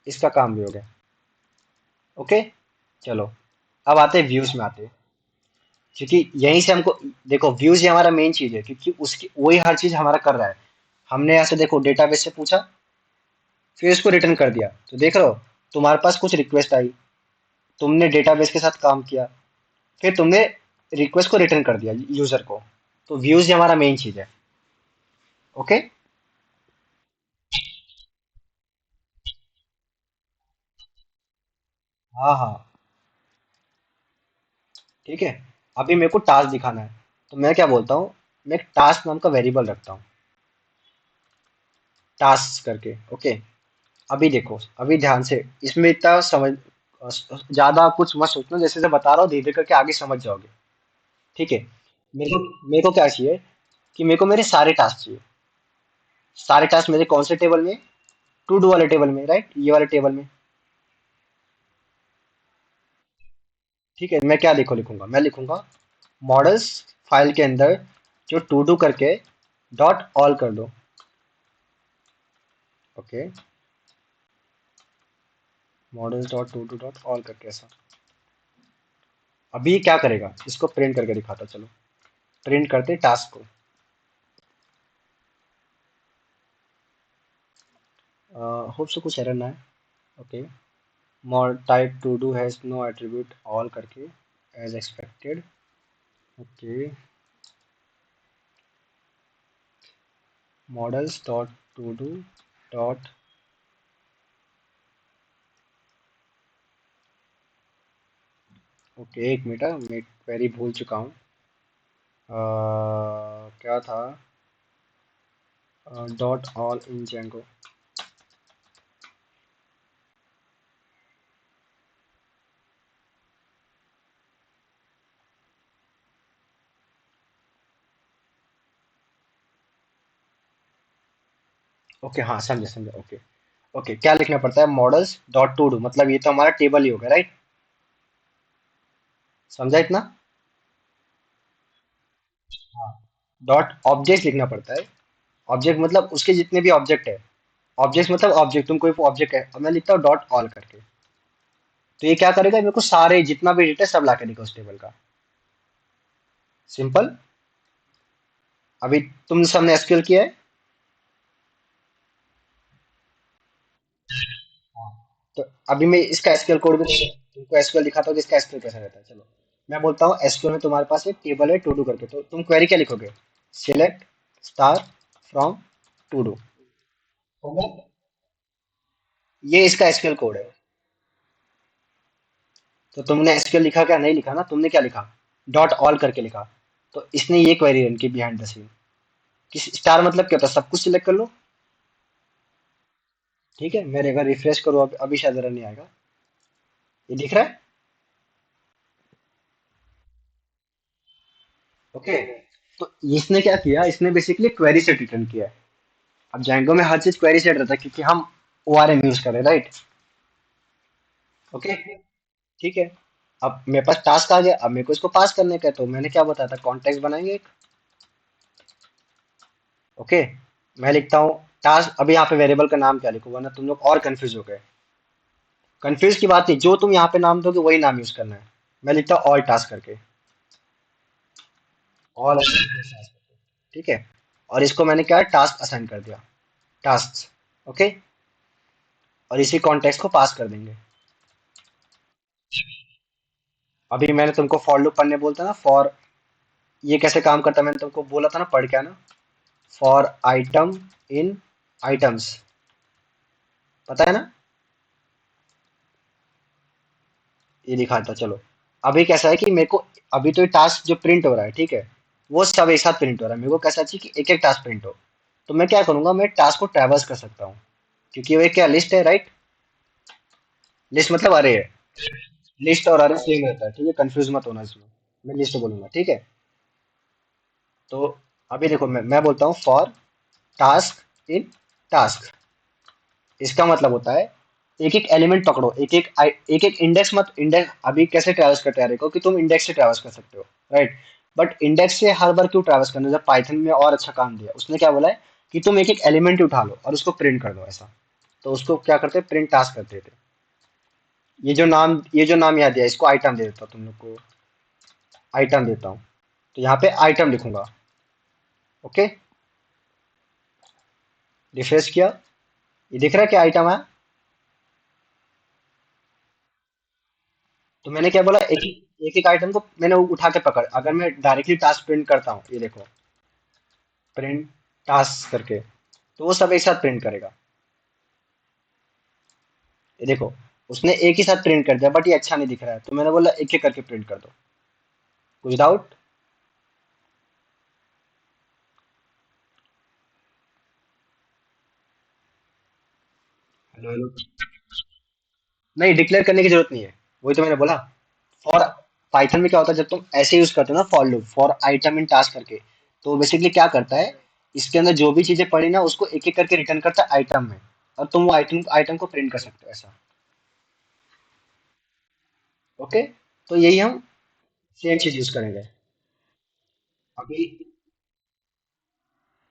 इसका काम भी हो गया। ओके, चलो अब आते हैं व्यूज में आते हैं, क्योंकि यहीं से हमको, देखो व्यूज ही हमारा मेन चीज है, क्योंकि उसकी वही हर चीज हमारा कर रहा है। हमने यहाँ से देखो डेटाबेस से पूछा, फिर इसको रिटर्न कर दिया, तो देख रहे हो तुम्हारे पास कुछ रिक्वेस्ट आई, तुमने डेटाबेस के साथ काम किया, फिर तुमने रिक्वेस्ट को रिटर्न कर दिया यूजर को। तो व्यूज ही हमारा मेन चीज है। ओके, हाँ हाँ, ठीक है। अभी मेरे को टास्क दिखाना है, तो मैं क्या बोलता हूँ, मैं एक टास्क नाम का वेरिएबल रखता हूँ। टास्क करके। ओके, अभी देखो, अभी ध्यान से, इसमें इतना समझ, ज्यादा कुछ मत सोचना, जैसे जैसे बता रहा हूँ धीरे धीरे करके आगे समझ जाओगे। ठीक है, मेरे को क्या चाहिए कि मेरे को मेरे सारे टास्क चाहिए। सारे टास्क मेरे कौन से टेबल में? टू डू वाले टेबल में, राइट, ये वाले टेबल में। ठीक है, मैं क्या देखो लिखूंगा, मैं लिखूंगा मॉडल्स फाइल के अंदर जो टू डू करके डॉट ऑल कर दो। Okay, models dot to do dot all करके ऐसा। अभी ये क्या करेगा, इसको प्रिंट करके दिखाता, चलो प्रिंट करते टास्क को। होप से कुछ एरर ना है। Okay, mod type to do has no attribute all करके as expected. Okay, models dot to do dot, okay एक मिनट, मैं क्वेरी भूल चुका हूँ। क्या था? Dot all in Django. Okay हाँ, समझे समझे, ओके। ओके, क्या लिखना पड़ता है? मॉडल्स डॉट टू डू, मतलब ये तो हमारा टेबल ही होगा, राइट? समझा इतना? हाँ, डॉट ऑब्जेक्ट लिखना पड़ता है। ऑब्जेक्ट मतलब उसके जितने भी ऑब्जेक्ट है। ऑब्जेक्ट मतलब ऑब्जेक्ट, तुम कोई ऑब्जेक्ट है और मैं लिखता हूँ डॉट ऑल करके। तो ये क्या करेगा, मेरे को सारे जितना भी डेटा है सब ला के देगा उस टेबल का। सिंपल। अभी तुम सबने एसक्यूएल किया है। हाँ। तो अभी मैं इसका एसक्यूएल कोड भी तुमको एसक्यूएल दिखाता हूँ कि इसका एसक्यूएल कैसा रहता है। चलो, मैं बोलता हूँ एसक्यूएल में तुम्हारे पास एक टेबल है टू डू करके, तो तुम क्वेरी क्या लिखोगे? Select star from to do. होगा, ये इसका एसक्यूएल कोड है। तो तुमने एसक्यूएल लिखा क्या? नहीं लिखा ना, तुमने क्या लिखा? डॉट ऑल करके लिखा। तो इसने ये क्वेरी रन की बिहाइंड द सीन। किस स्टार मतलब क्या होता है? सब कुछ सिलेक्ट कर लो। ठीक है, मेरे अगर रिफ्रेश करो अभी शायद रन नहीं आएगा। ये दिख रहा है? ओके, तो इसने क्या किया, इसने बेसिकली क्वेरी सेट रिटर्न किया है। अब जैंगो में हर चीज क्वेरी सेट रहता है क्योंकि हम ओआरएम यूज कर रहे हैं, राइट? ओके, ठीक है। अब मेरे पास टास्क आ गया, अब मेरे को इसको पास करने का है, तो मैंने क्या बताया था, कॉन्टेक्स्ट बनाएंगे एक। ओके, मैं लिखता हूँ टास्क, अभी यहाँ पे वेरिएबल का नाम क्या लिखूं, वरना तुम लोग और कंफ्यूज हो गए। कंफ्यूज की बात नहीं, जो तुम यहाँ पे नाम दोगे वही नाम यूज करना है। मैं लिखता हूँ ऑल टास्क करके। ऑल, ठीक है। और इसको मैंने क्या टास्क असाइन कर दिया, टास्क। ओके, और इसी कॉन्टेक्स्ट को पास कर देंगे। अभी मैंने तुमको फॉर लूप पढ़ने बोलता ना, फॉर ये कैसे काम करता है मैंने तुमको बोला था ना, पढ़ के आना। फॉर आइटम इन आइटम्स, पता है ना? ये लिखा था, चलो। अभी कैसा है कि मेरे को, अभी तो ये टास्क जो प्रिंट हो रहा है, ठीक है, वो सब एक साथ प्रिंट हो रहा है। मेरे को कैसा चाहिए कि एक एक टास्क प्रिंट हो। तो मैं क्या करूंगा, मैं टास्क को ट्रैवर्स कर सकता हूँ, क्योंकि वो एक क्या लिस्ट है, राइट? लिस्ट मतलब अरे है। लिस्ट और अरे सेम रहता है, ठीक है, कंफ्यूज मत होना इसमें। मैं लिस्ट बोलूंगा, ठीक है। तो अभी देखो, मैं बोलता हूँ फॉर टास्क इन टास्क। इसका मतलब होता है एक एक एलिमेंट पकड़ो, एक एक इंडेक्स, मत इंडेक्स अभी कैसे ट्रैवर्स करते आ रहे हो कि तुम इंडेक्स से ट्रैवर्स कर सकते हो, राइट? बट इंडेक्स से हर बार क्यों ट्रैवर्स करना, जब पाइथन में और अच्छा काम दिया उसने, क्या बोला है कि तुम एक एक एलिमेंट उठा लो और उसको प्रिंट कर दो ऐसा। तो उसको क्या करते, प्रिंट टास्क करते थे। ये जो नाम याद दिया, इसको आइटम दे देता हूँ तुम लोग को। आइटम देता हूँ, तो यहाँ पे आइटम लिखूंगा। ओके, रिफ्रेश किया, ये दिख रहा है क्या आइटम है? तो मैंने क्या बोला, एक एक आइटम को मैंने उठा के पकड़, अगर मैं डायरेक्टली टास्क प्रिंट करता हूँ, ये देखो, प्रिंट टास्क करके, तो वो सब एक साथ प्रिंट करेगा। ये देखो, उसने एक ही साथ प्रिंट कर दिया, बट ये अच्छा नहीं दिख रहा है, तो मैंने बोला एक एक करके प्रिंट कर दो। कुछ डाउट? नहीं, डिक्लेयर करने की जरूरत नहीं है, वही तो मैंने बोला। फॉर पाइथन में क्या होता है, जब तुम ऐसे यूज करते हो ना for loop, for item in task करके, तो बेसिकली क्या करता है, इसके अंदर जो भी चीजें पड़ी ना उसको एक एक करके रिटर्न करता है आइटम में, और तुम वो आइटम आइटम को प्रिंट कर सकते हो ऐसा। ओके, तो यही हम सेम चीज यूज करेंगे। अभी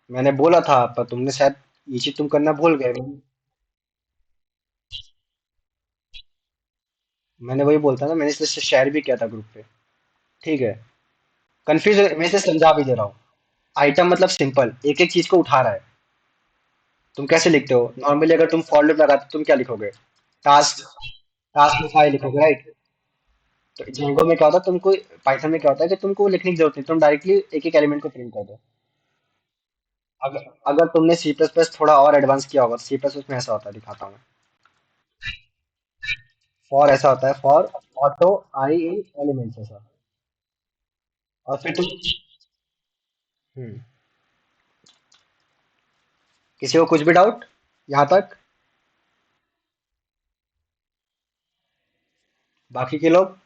मैंने बोला था, पर तुमने शायद ये चीज तुम करना भूल गए। मैंने वही बोलता ना, मैंने इसलिए शेयर भी किया था ग्रुप पे। ठीक है, कंफ्यूज, मैं इसे समझा भी दे रहा हूँ। आइटम मतलब सिंपल एक एक चीज को उठा रहा है। तुम कैसे लिखते हो नॉर्मली, अगर तुम फॉर लूप लगाते तुम क्या लिखोगे? टास्क, टास्क में फाइल लिखोगे, राइट? तो जेंगो में क्या होता है, तुमको पाइथन में क्या होता है कि तुमको लिखने की जरूरत नहीं, तुम डायरेक्टली एक एक एलिमेंट को प्रिंट कर दो। अगर अगर तुमने सी प्लस प्लस थोड़ा और एडवांस किया होगा तो सी प्लस प्लस में ऐसा होता है, दिखाता हूँ। फॉर ऐसा होता है, for auto I in elements ऐसा। और फिर तुम, हम्म, किसी को कुछ भी डाउट यहाँ तक? बाकी के लोग?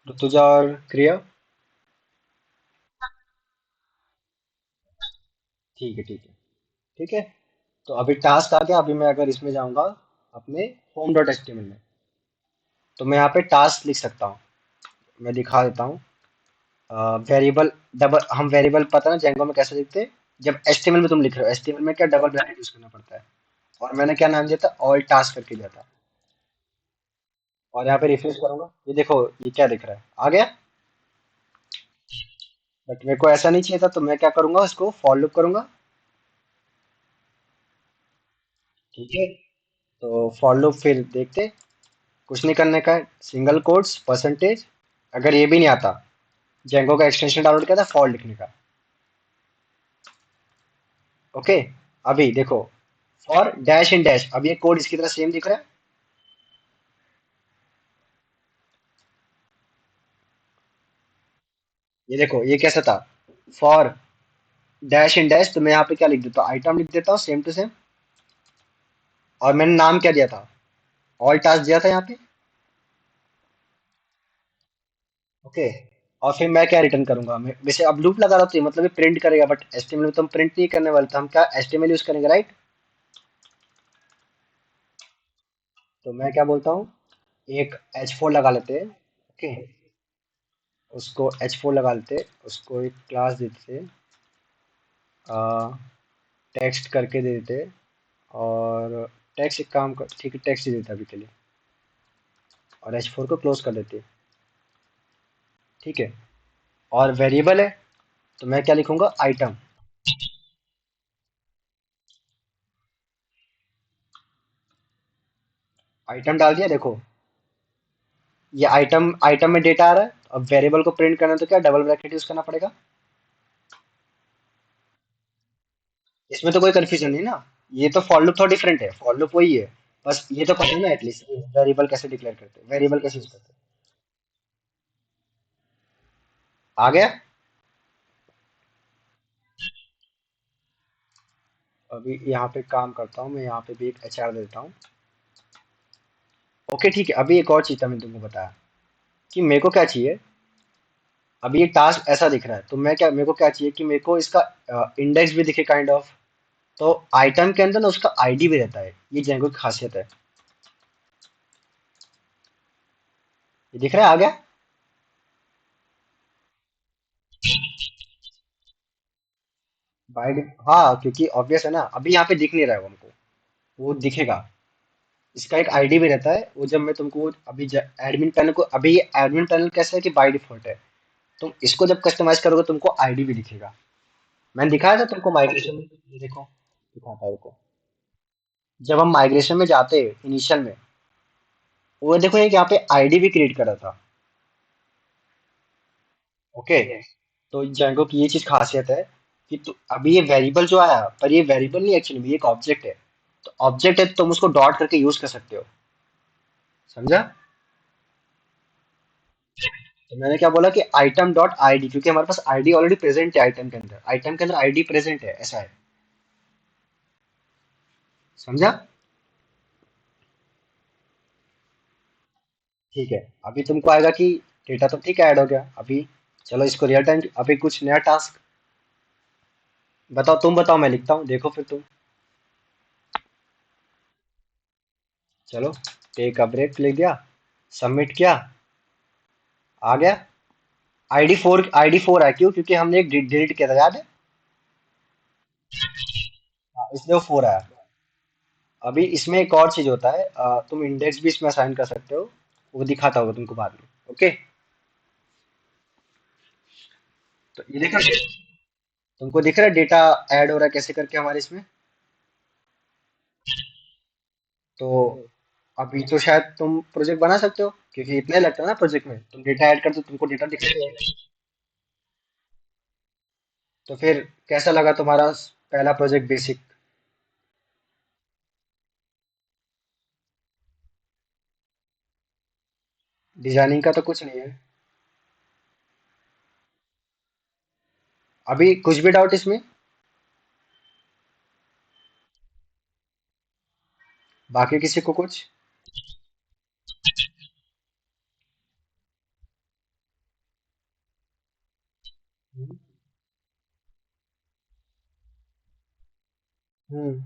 ऋतुजा और क्रिया? ठीक है, ठीक है, ठीक है। तो अभी टास्क आ गया, अभी मैं अगर इसमें जाऊंगा अपने होम डॉट एचटीएमएल में, तो मैं यहाँ पे टास्क लिख सकता हूँ। मैं दिखा देता हूँ। वेरिएबल, डबल, हम वेरिएबल पता है ना जेंगो में कैसे लिखते हैं, जब एचटीएमएल में तुम लिख रहे हो, एचटीएमएल में क्या डबल ब्रैकेट यूज करना पड़ता है। और मैंने क्या नाम दिया था, ऑल टास्क करके दिया था। और यहाँ पे रिफ्रेश करूंगा, ये देखो ये क्या दिख रहा है, आ गया। बट मेरे को ऐसा नहीं चाहिए था, तो मैं क्या करूंगा, इसको फॉर लूप करूंगा। ठीक है, तो फॉर लूप फिर देखते, कुछ नहीं करने का है, सिंगल कोट्स परसेंटेज। अगर ये भी नहीं आता, जेंगो का एक्सटेंशन डाउनलोड किया था फॉर लिखने का। ओके, अभी देखो, फॉर डैश इन डैश, अब ये कोड इसकी तरह सेम दिख रहा है। ये देखो ये कैसा था, फॉर डैश इन डैश, तो मैं यहाँ पे क्या लिख देता हूँ, आइटम लिख देता हूँ सेम टू सेम। और मैंने नाम क्या दिया था, ऑल टास्क दिया था यहाँ पे। ओके, और फिर मैं क्या रिटर्न करूंगा, मैं वैसे अब लूप लगा रहा हूँ तो ये मतलब ये प्रिंट करेगा, बट एचटीएमएल में तो हम प्रिंट नहीं करने वाले, तो हम क्या एचटीएमएल यूज करेंगे, राइट? तो मैं क्या बोलता हूँ, एक H4 लगा लेते हैं। ओके, उसको H4 लगा लेते, उसको एक क्लास देते, टेक्स्ट करके दे देते। और टेक्स्ट, एक काम कर, ठीक है टेक्स्ट ही देता अभी के लिए। और H4 को क्लोज कर देते। ठीक है, और वेरिएबल है, तो मैं क्या लिखूंगा, आइटम। आइटम डाल दिया, देखो ये आइटम, आइटम में डेटा आ रहा है। अब वेरिएबल को प्रिंट करना है तो क्या डबल ब्रैकेट यूज करना पड़ेगा। इसमें तो कोई कंफ्यूजन नहीं ना, ये तो फॉर लूप थोड़ा डिफरेंट है, फॉर लूप वही है। बस ये तो पता है ना एटलीस्ट वेरिएबल कैसे डिक्लेयर करते हैं, वेरिएबल कैसे यूज करते हैं। आ गया। अभी यहाँ पे काम करता हूँ मैं, यहाँ पे भी एक एचआर देता हूँ। ओके, ठीक है, अभी एक और चीज था मैंने तुमको बताया कि मेरे को क्या चाहिए। अभी ये टास्क ऐसा दिख रहा है, तो मैं क्या, मेरे को क्या चाहिए कि मेरे को इसका इंडेक्स भी दिखे काइंड ऑफ। तो आइटम के अंदर ना उसका आईडी भी रहता है, ये जेंगो की खासियत है। ये दिख रहा है, आ गया। बाइट, हाँ, क्योंकि ऑब्वियस है ना, अभी यहाँ पे दिख नहीं रहा है वो हमको, वो दिखेगा। इसका एक आईडी भी रहता है, वो जब मैं तुमको अभी एडमिन पैनल को, अभी ये एडमिन पैनल कैसा है कि बाय डिफॉल्ट है, तुम इसको जब कस्टमाइज करोगे तुमको आईडी भी दिखेगा। मैंने दिखाया था तुमको माइग्रेशन में, ये देखो दिखाता है को। जब हम माइग्रेशन में जाते हैं इनिशियल में, वो देखो एक यहाँ पे आईडी भी क्रिएट करा था। ओके, तो जेंगो की ये चीज खासियत है कि अभी ये वेरिएबल जो आया, पर ये वेरिएबल नहीं एक्चुअली, ये एक ऑब्जेक्ट है। तो ऑब्जेक्ट है तो तुम उसको डॉट करके यूज कर सकते हो, समझा? तो मैंने क्या बोला कि आइटम डॉट आईडी, क्योंकि हमारे पास आईडी ऑलरेडी प्रेजेंट है आइटम के अंदर आईडी प्रेजेंट है, ऐसा है। समझा? ठीक है। अभी तुमको आएगा कि डेटा तो ठीक है, ऐड हो गया अभी। चलो इसको रियल टाइम, अभी कुछ नया टास्क बताओ, तुम बताओ, मैं लिखता हूँ, देखो फिर तुम। चलो, टेक अ ब्रेक लिख दिया, सबमिट किया, आ गया। आईडी 4 है, क्यों? क्योंकि हमने एक डिलीट किया था, याद है? हाँ, इसलिए वो 4 आया। अभी इसमें एक और चीज होता है, तुम इंडेक्स भी इसमें असाइन कर सकते हो, वो दिखाता होगा तुमको बाद में। ओके। तो ये देखो, तुमको दिख रहा है डेटा ऐड हो रहा है कैसे करके हमारे इसमें। तो अभी तो शायद तुम प्रोजेक्ट बना सकते हो, क्योंकि इतना ही लगता है ना प्रोजेक्ट में, तुम डेटा ऐड करते हो तुमको डेटा दिख रहा है। तो फिर कैसा लगा तुम्हारा पहला प्रोजेक्ट, बेसिक? डिजाइनिंग का तो कुछ नहीं है। अभी कुछ भी डाउट इसमें? बाकी किसी को कुछ? हम्म। हम्म।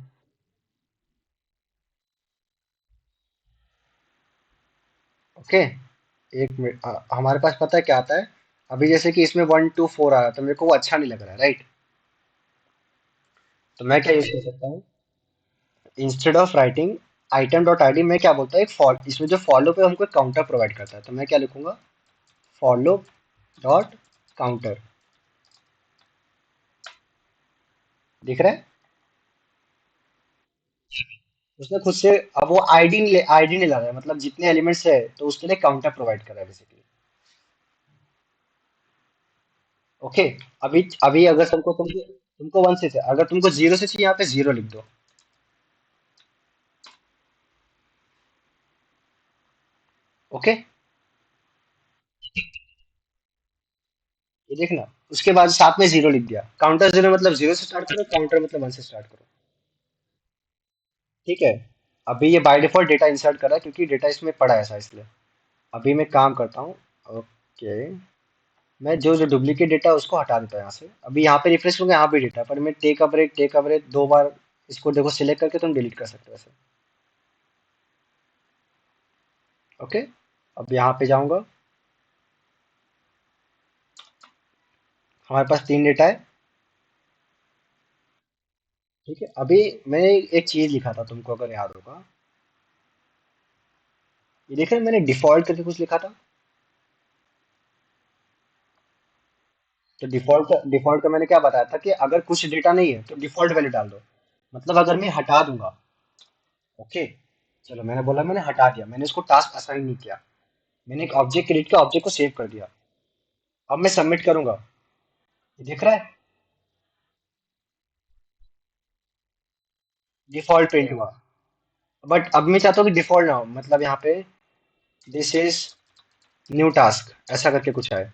ओके। एक मिनट, हमारे पास पता है क्या आता है। अभी जैसे कि इसमें 1 2 4 आ रहा था, मेरे को वो अच्छा नहीं लग रहा है, राइट? तो मैं क्या यूज कर सकता हूँ? Instead of writing item dot ID, मैं क्या बोलता हूँ, एक फॉर, इसमें जो फॉलो पे हमको एक काउंटर प्रोवाइड करता है, तो मैं क्या लिखूंगा? Follow dot counter. दिख रहा है? उसने खुद से, अब वो आईडी नहीं ला रहा है, मतलब जितने एलिमेंट्स है तो उसके लिए काउंटर प्रोवाइड कर रहा है बेसिकली। ओके। अभी अभी अगर तुमको तुमको तुमको 1 से अगर तुमको 0 से चाहिए, यहाँ पे 0 लिख दो। ओके। ये देखना, उसके बाद साथ में 0 लिख दिया, काउंटर 0 मतलब 0 से स्टार्ट करो, काउंटर मतलब 1 से स्टार्ट करो। ठीक है। अभी ये बाय डिफॉल्ट डेटा इंसर्ट कर रहा है, क्योंकि डेटा इसमें पड़ा है ऐसा, इसलिए। अभी मैं काम करता हूँ। ओके। मैं जो जो डुप्लीकेट डेटा है उसको हटा देता हूँ यहाँ से। अभी यहाँ पे रिफ्रेश करूंगा, यहाँ भी डेटा पर मैं टेक अवरेज 2 बार इसको देखो सिलेक्ट करके तुम डिलीट कर सकते हो ऐसे। ओके। अब यहाँ पे जाऊंगा, हमारे पास 3 डेटा है। ठीक है। अभी मैंने एक चीज लिखा था तुमको अगर याद होगा, ये देख रहे हैं, मैंने डिफॉल्ट करके कुछ लिखा था। तो डिफॉल्ट का मैंने क्या बताया था कि अगर कुछ डेटा नहीं है तो डिफॉल्ट वैल्यू डाल दो। मतलब अगर मैं हटा दूंगा। ओके। चलो, मैंने बोला मैंने हटा दिया, मैंने इसको टास्क असाइन नहीं किया, मैंने एक ऑब्जेक्ट क्रिएट किया, ऑब्जेक्ट को सेव कर दिया। अब मैं सबमिट करूंगा, ये दिख रहा है? डिफॉल्ट प्रिंट हुआ। बट अब मैं चाहता हूँ कि डिफॉल्ट ना हो, मतलब यहाँ पे दिस इज न्यू टास्क ऐसा करके कुछ है।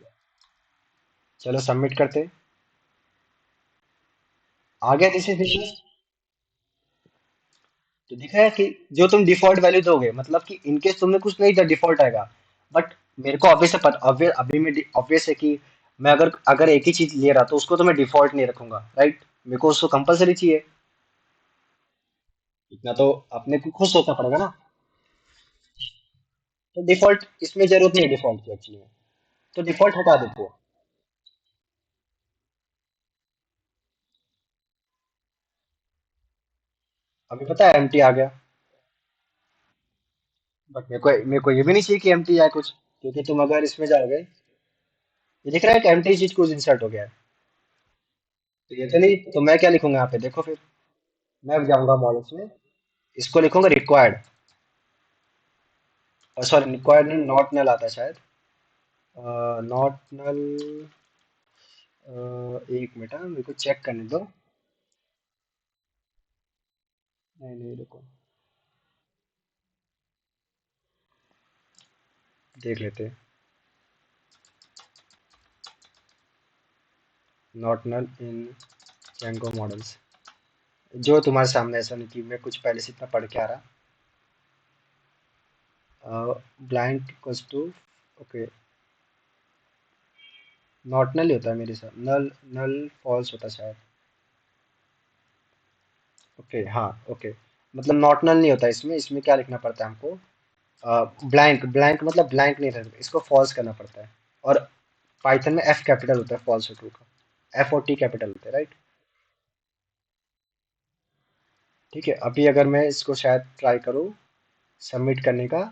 चलो सबमिट करते। आ गया दिस इज बिजनेस। तो दिख रहा है कि जो तुम डिफॉल्ट वैल्यू दोगे, मतलब कि इनकेस तुमने कुछ नहीं दिया डिफॉल्ट आएगा। बट मेरे को ऑब्वियस है, पता ऑब्वियस अभी मैं ऑब्वियस है कि मैं अगर अगर एक ही चीज ले रहा तो उसको तो मैं डिफॉल्ट नहीं रखूंगा, राइट? मेरे को उसको कंपलसरी चाहिए। इतना तो अपने को खुद सोचना पड़ेगा ना। तो डिफॉल्ट इसमें जरूरत नहीं है डिफॉल्ट की एक्चुअली में, तो डिफॉल्ट हटा देते हो। अभी पता है एम्प्टी आ गया। बट मेरे को ये भी नहीं चाहिए कि एम्प्टी आए कुछ, क्योंकि तुम अगर इसमें जाओगे, ये दिख रहा है कि एम्प्टी चीज कुछ इंसर्ट हो गया है। तो ये तो नहीं, तो मैं क्या लिखूंगा यहाँ पे, देखो फिर। मैं अब जाऊंगा मॉडल्स में, इसको लिखूंगा रिक्वायर्ड, सॉरी रिक्वायर्ड नहीं, नॉट नल आता है शायद। Not null. एक मिनट, मेरे को चेक करने दो। नहीं नहीं, रुको, देख लेते हैं। Not null in Django models, जो तुम्हारे सामने, ऐसा नहीं कि मैं कुछ पहले से इतना पढ़ के आ रहा। Blank equals to, okay, not null ही होता है मेरे साथ, नल नल फॉल्स होता है शायद। ओके, हाँ, ओके, मतलब नॉट नल नहीं होता इसमें, इसमें क्या लिखना पड़ता है हमको? ब्लैंक, ब्लैंक मतलब ब्लैंक नहीं रहता, इसको फॉल्स करना पड़ता है। और पाइथन में एफ कैपिटल होता है फॉल्स और ट्रू का, एफ और टी कैपिटल होते हैं, राइट? ठीक है, अभी अगर मैं इसको शायद ट्राई करूँ सबमिट करने का,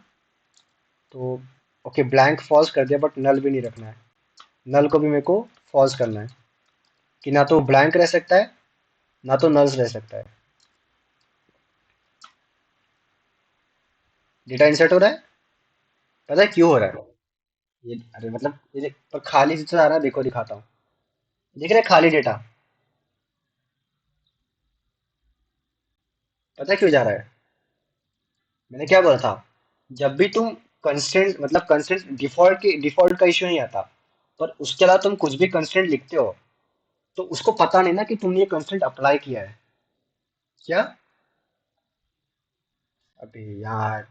तो ओके, ब्लैंक फॉल्स कर दिया, बट नल भी नहीं रखना है। नल को भी मेरे को फॉल्स करना है, कि ना तो ब्लैंक रह सकता है, ना तो नल्स रह सकता है। डेटा इंसर्ट हो रहा है, पता है क्यों हो रहा है? ये, अरे मतलब पर खाली जितना आ रहा है, देखो दिखाता हूँ, दिख रहा है खाली डेटा? पता है क्यों जा रहा है? मैंने क्या बोला था, जब भी तुम कंस्ट्रेंट, मतलब कंस्ट्रेंट डिफॉल्ट का इश्यू नहीं आता, पर उसके अलावा तुम कुछ भी कंस्ट्रेंट लिखते हो, तो उसको पता नहीं ना कि तुमने ये कंस्ट्रेंट अप्लाई किया है। क्या? अबे यार,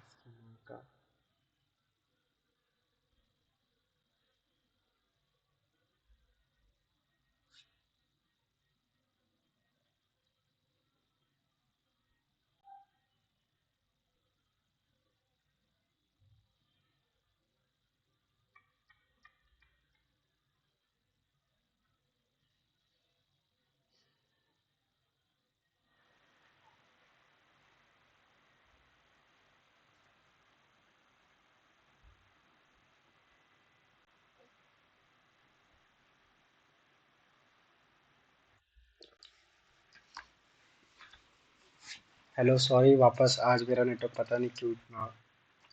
हेलो, सॉरी, वापस आज मेरा नेटवर्क पता नहीं क्यों इतना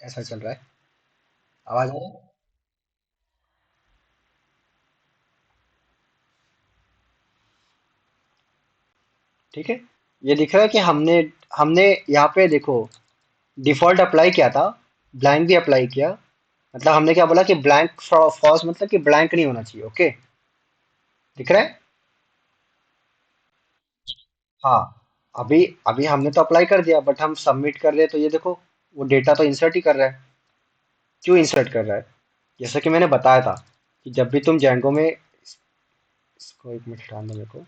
ऐसा चल रहा है। आवाज आ रहा है? ठीक है, ये दिख रहा है कि हमने हमने यहाँ पे देखो, डिफॉल्ट अप्लाई किया था, ब्लैंक भी अप्लाई किया। मतलब हमने क्या बोला कि ब्लैंक फॉल्स, मतलब कि ब्लैंक नहीं होना चाहिए, ओके? दिख रहा है? हाँ, अभी अभी हमने तो अप्लाई कर दिया, बट हम सबमिट कर रहे हैं, तो ये देखो, वो डेटा तो इंसर्ट ही कर रहा है। क्यों इंसर्ट कर रहा है? जैसा कि मैंने बताया था, कि जब भी तुम जेंगो में, इसको एक मिनट हटाने दो मेरे को।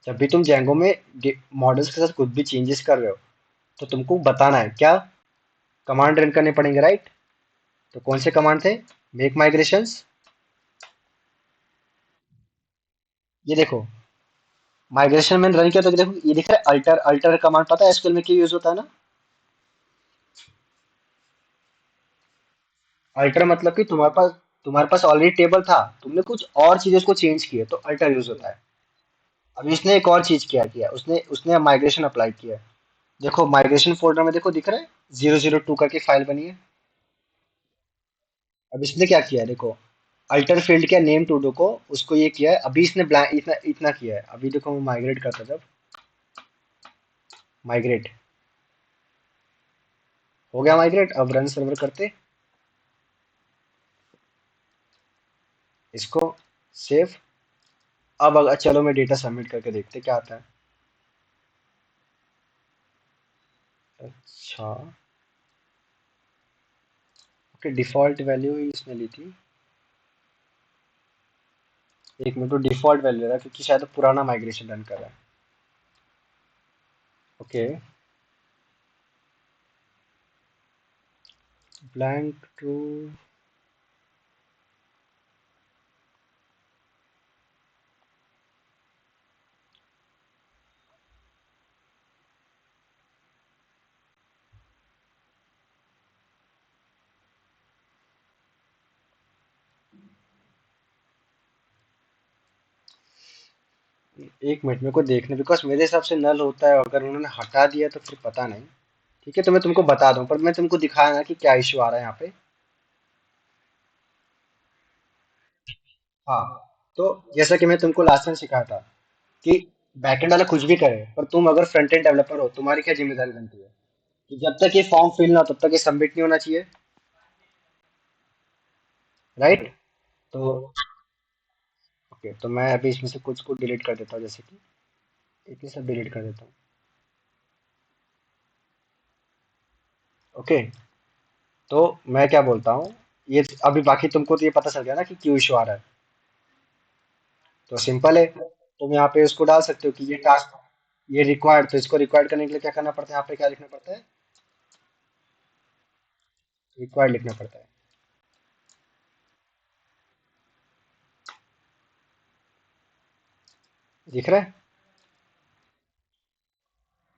जब भी तुम जेंगो में मॉडल्स के साथ कुछ भी चेंजेस कर रहे हो, तो तुमको बताना है क्या, कमांड रन करने पड़ेंगे, राइट? तो कौन से कमांड थे? मेक माइग्रेशंस, ये देखो, माइग्रेशन मैंने रन किया, तो देखो ये दिख रहा है अल्टर, अल्टर कमांड पता है एसक्यूएल में क्यों यूज होता है ना? अल्टर मतलब कि तुम्हारे पास ऑलरेडी टेबल था, तुमने कुछ और चीजें उसको चेंज किए, तो अल्टर यूज होता है। अब इसने एक और चीज किया किया उसने उसने माइग्रेशन अप्लाई किया है। देखो माइग्रेशन फोल्डर में, देखो दिख रहा है 002 करके फाइल बनी है। अब इसने क्या किया है, देखो, अल्टर फील्ड किया नेम टू डू को, उसको ये किया है, अभी इसने ब्लैंक इतना इतना किया है। अभी देखो मैं माइग्रेट करता, जब माइग्रेट हो गया, माइग्रेट, अब रन सर्वर करते इसको, सेव। अब अगर चलो मैं डेटा सबमिट करके देखते क्या आता है। अच्छा, ओके, डिफॉल्ट वैल्यू ही इसने ली थी। एक मिनट, तो डिफॉल्ट वैल्यू रहा है, क्योंकि शायद पुराना माइग्रेशन रन कर रहा है। ओके, ब्लैंक टू, एक मिनट मेरे को देखने, बिकॉज मेरे हिसाब से नल होता है, अगर उन्होंने हटा दिया तो फिर पता नहीं। ठीक है, तो मैं तुमको बता दूं, पर मैं तुमको दिखाया ना कि क्या इश्यू आ रहा है यहाँ पे। हाँ, तो जैसा कि मैं तुमको लास्ट टाइम सिखाया था, कि बैकएंड वाला कुछ भी करे, पर तुम अगर फ्रंट एंड डेवलपर हो, तुम्हारी क्या जिम्मेदारी बनती है, कि जब तक ये फॉर्म फिल ना हो तब तक ये सबमिट नहीं होना चाहिए, राइट? तो ओके, तो मैं अभी इसमें से कुछ को डिलीट कर देता हूँ, जैसे कि इतने सब डिलीट कर देता हूँ। ओके, तो मैं क्या बोलता हूँ, ये अभी बाकी तुमको तो ये पता चल गया ना कि क्यों इशू आ रहा है। तो सिंपल है, तुम यहाँ पे उसको डाल सकते हो कि ये टास्क, ये रिक्वायर्ड, तो इसको रिक्वायर्ड करने के लिए क्या करना पड़ता है, यहाँ पे क्या लिखना पड़ता है, रिक्वायर्ड लिखना पड़ता है। दिख रहा है,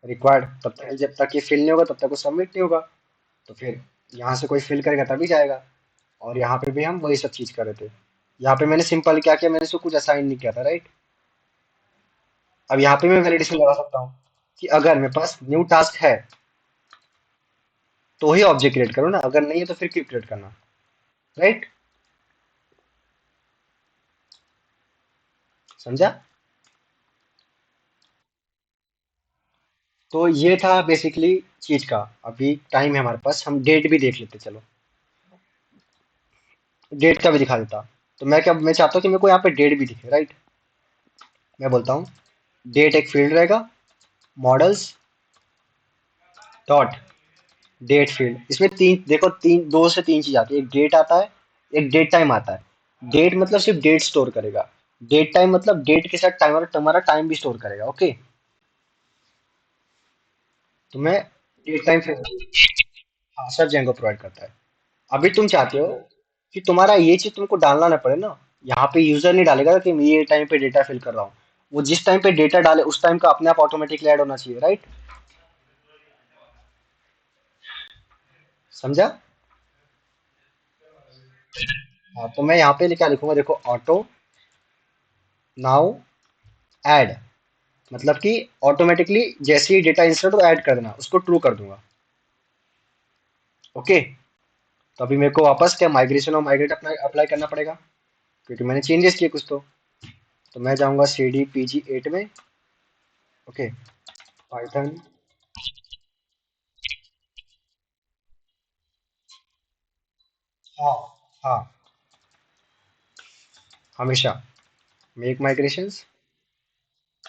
रिक्वायर्ड, तब तक जब तक ये फिल नहीं होगा तब तक वो सबमिट नहीं होगा। तो फिर यहाँ से कोई फिल करेगा तभी जाएगा। और यहाँ पे भी हम वही सब चीज कर रहे थे। यहाँ पे मैंने सिंपल क्या किया, मैंने इसको कुछ असाइन नहीं किया था, राइट। अब यहाँ पे मैं वैलिडेशन लगा सकता हूँ कि अगर मेरे पास न्यू टास्क है तो ही ऑब्जेक्ट क्रिएट करो ना, अगर नहीं है तो फिर क्यों क्रिएट करना, राइट। समझा। तो ये था बेसिकली चीज का। अभी टाइम है हमारे पास, हम डेट भी देख लेते, चलो डेट का भी दिखा देता। तो मैं चाहता हूँ कि मेरे को यहाँ पे डेट भी दिखे, राइट। मैं बोलता हूँ डेट एक फील्ड रहेगा, मॉडल्स डॉट डेट फील्ड। इसमें तीन देखो, तीन दो से तीन चीज आती है, एक डेट आता है, एक डेट टाइम आता है। डेट मतलब सिर्फ डेट स्टोर करेगा, डेट टाइम मतलब डेट के साथ टाइमर तुम्हारा टाइम भी स्टोर करेगा, ओके। तो मैं डेट टाइम हाँ सर जेंगो प्रोवाइड करता है। अभी तुम चाहते हो कि तुम्हारा ये चीज तुमको डालना ना पड़े ना, यहाँ पे यूजर नहीं डालेगा कि मैं ये टाइम पे डेटा फिल कर रहा हूँ। वो जिस टाइम पे डेटा डाले उस टाइम का अपने आप ऑटोमेटिकली ऐड होना चाहिए, राइट। समझा। हाँ, तो मैं यहाँ पे क्या लिखूंगा, देखो ऑटो नाउ ऐड, मतलब कि ऑटोमेटिकली जैसे ही डेटा इंसर्ट हो ऐड कर देना, उसको ट्रू कर दूंगा, ओके। तो अभी मेरे को वापस क्या माइग्रेशन और माइग्रेट अप्लाई अप्लाई करना पड़ेगा, क्योंकि मैंने चेंजेस किए कुछ तो मैं जाऊंगा C D P G eight में, ओके। पाइथन, हाँ हाँ, हमेशा मेक माइग्रेशंस,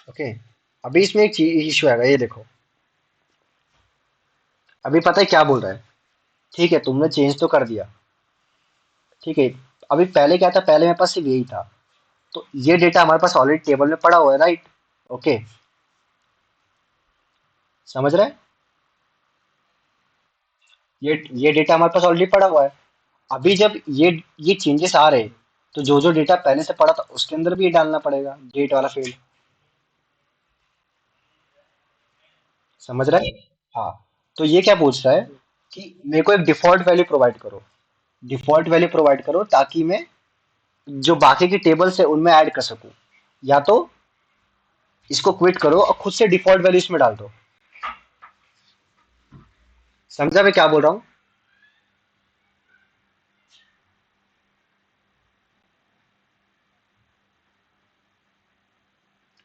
ओके। अभी इसमें एक चीज इशू आएगा, ये देखो। अभी पता है क्या बोल रहा है, ठीक है तुमने चेंज तो कर दिया, ठीक है। अभी पहले क्या था, पहले मेरे पास सिर्फ यही था। तो ये डेटा हमारे पास ऑलरेडी टेबल में पड़ा हुआ है, राइट। ओके, समझ रहे हैं। ये डेटा हमारे पास ऑलरेडी पड़ा हुआ है। अभी जब ये चेंजेस आ रहे, तो जो जो डेटा पहले से पड़ा था उसके अंदर भी ये डालना पड़ेगा, डेट वाला फील्ड। समझ रहे हैं। हाँ, तो ये क्या पूछ रहा है कि मेरे को एक डिफॉल्ट वैल्यू प्रोवाइड करो, डिफॉल्ट वैल्यू प्रोवाइड करो ताकि मैं जो बाकी की टेबल्स है उनमें ऐड कर सकूं, या तो इसको क्विट करो और खुद से डिफॉल्ट वैल्यू इसमें डाल दो। समझा मैं क्या बोल रहा हूँ।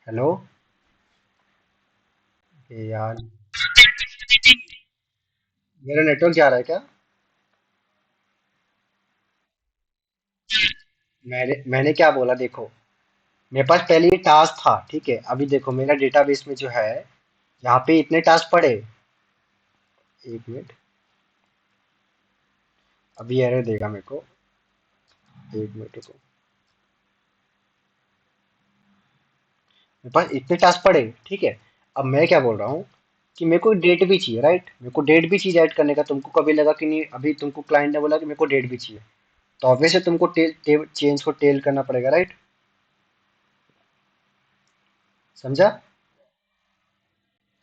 हेलो। ये यार, मेरा नेटवर्क जा रहा है क्या। मैंने क्या बोला, देखो मेरे पास पहले ये टास्क था, ठीक है। अभी देखो मेरा डेटाबेस में जो है, यहाँ पे इतने टास्क पड़े। एक मिनट, अभी एरर देगा मेरे को, एक मिनट रुको। मेरे पास इतने टास्क पड़े, ठीक है। अब मैं क्या बोल रहा हूँ कि मेरे को डेट भी चाहिए, राइट। मेरे को डेट भी चाहिए ऐड करने का। तुमको कभी लगा कि नहीं, अभी तुमको क्लाइंट ने बोला कि मेरे को डेट भी चाहिए, तो ऑब्वियसली तुमको चेंज को टेल करना पड़ेगा, राइट। समझा।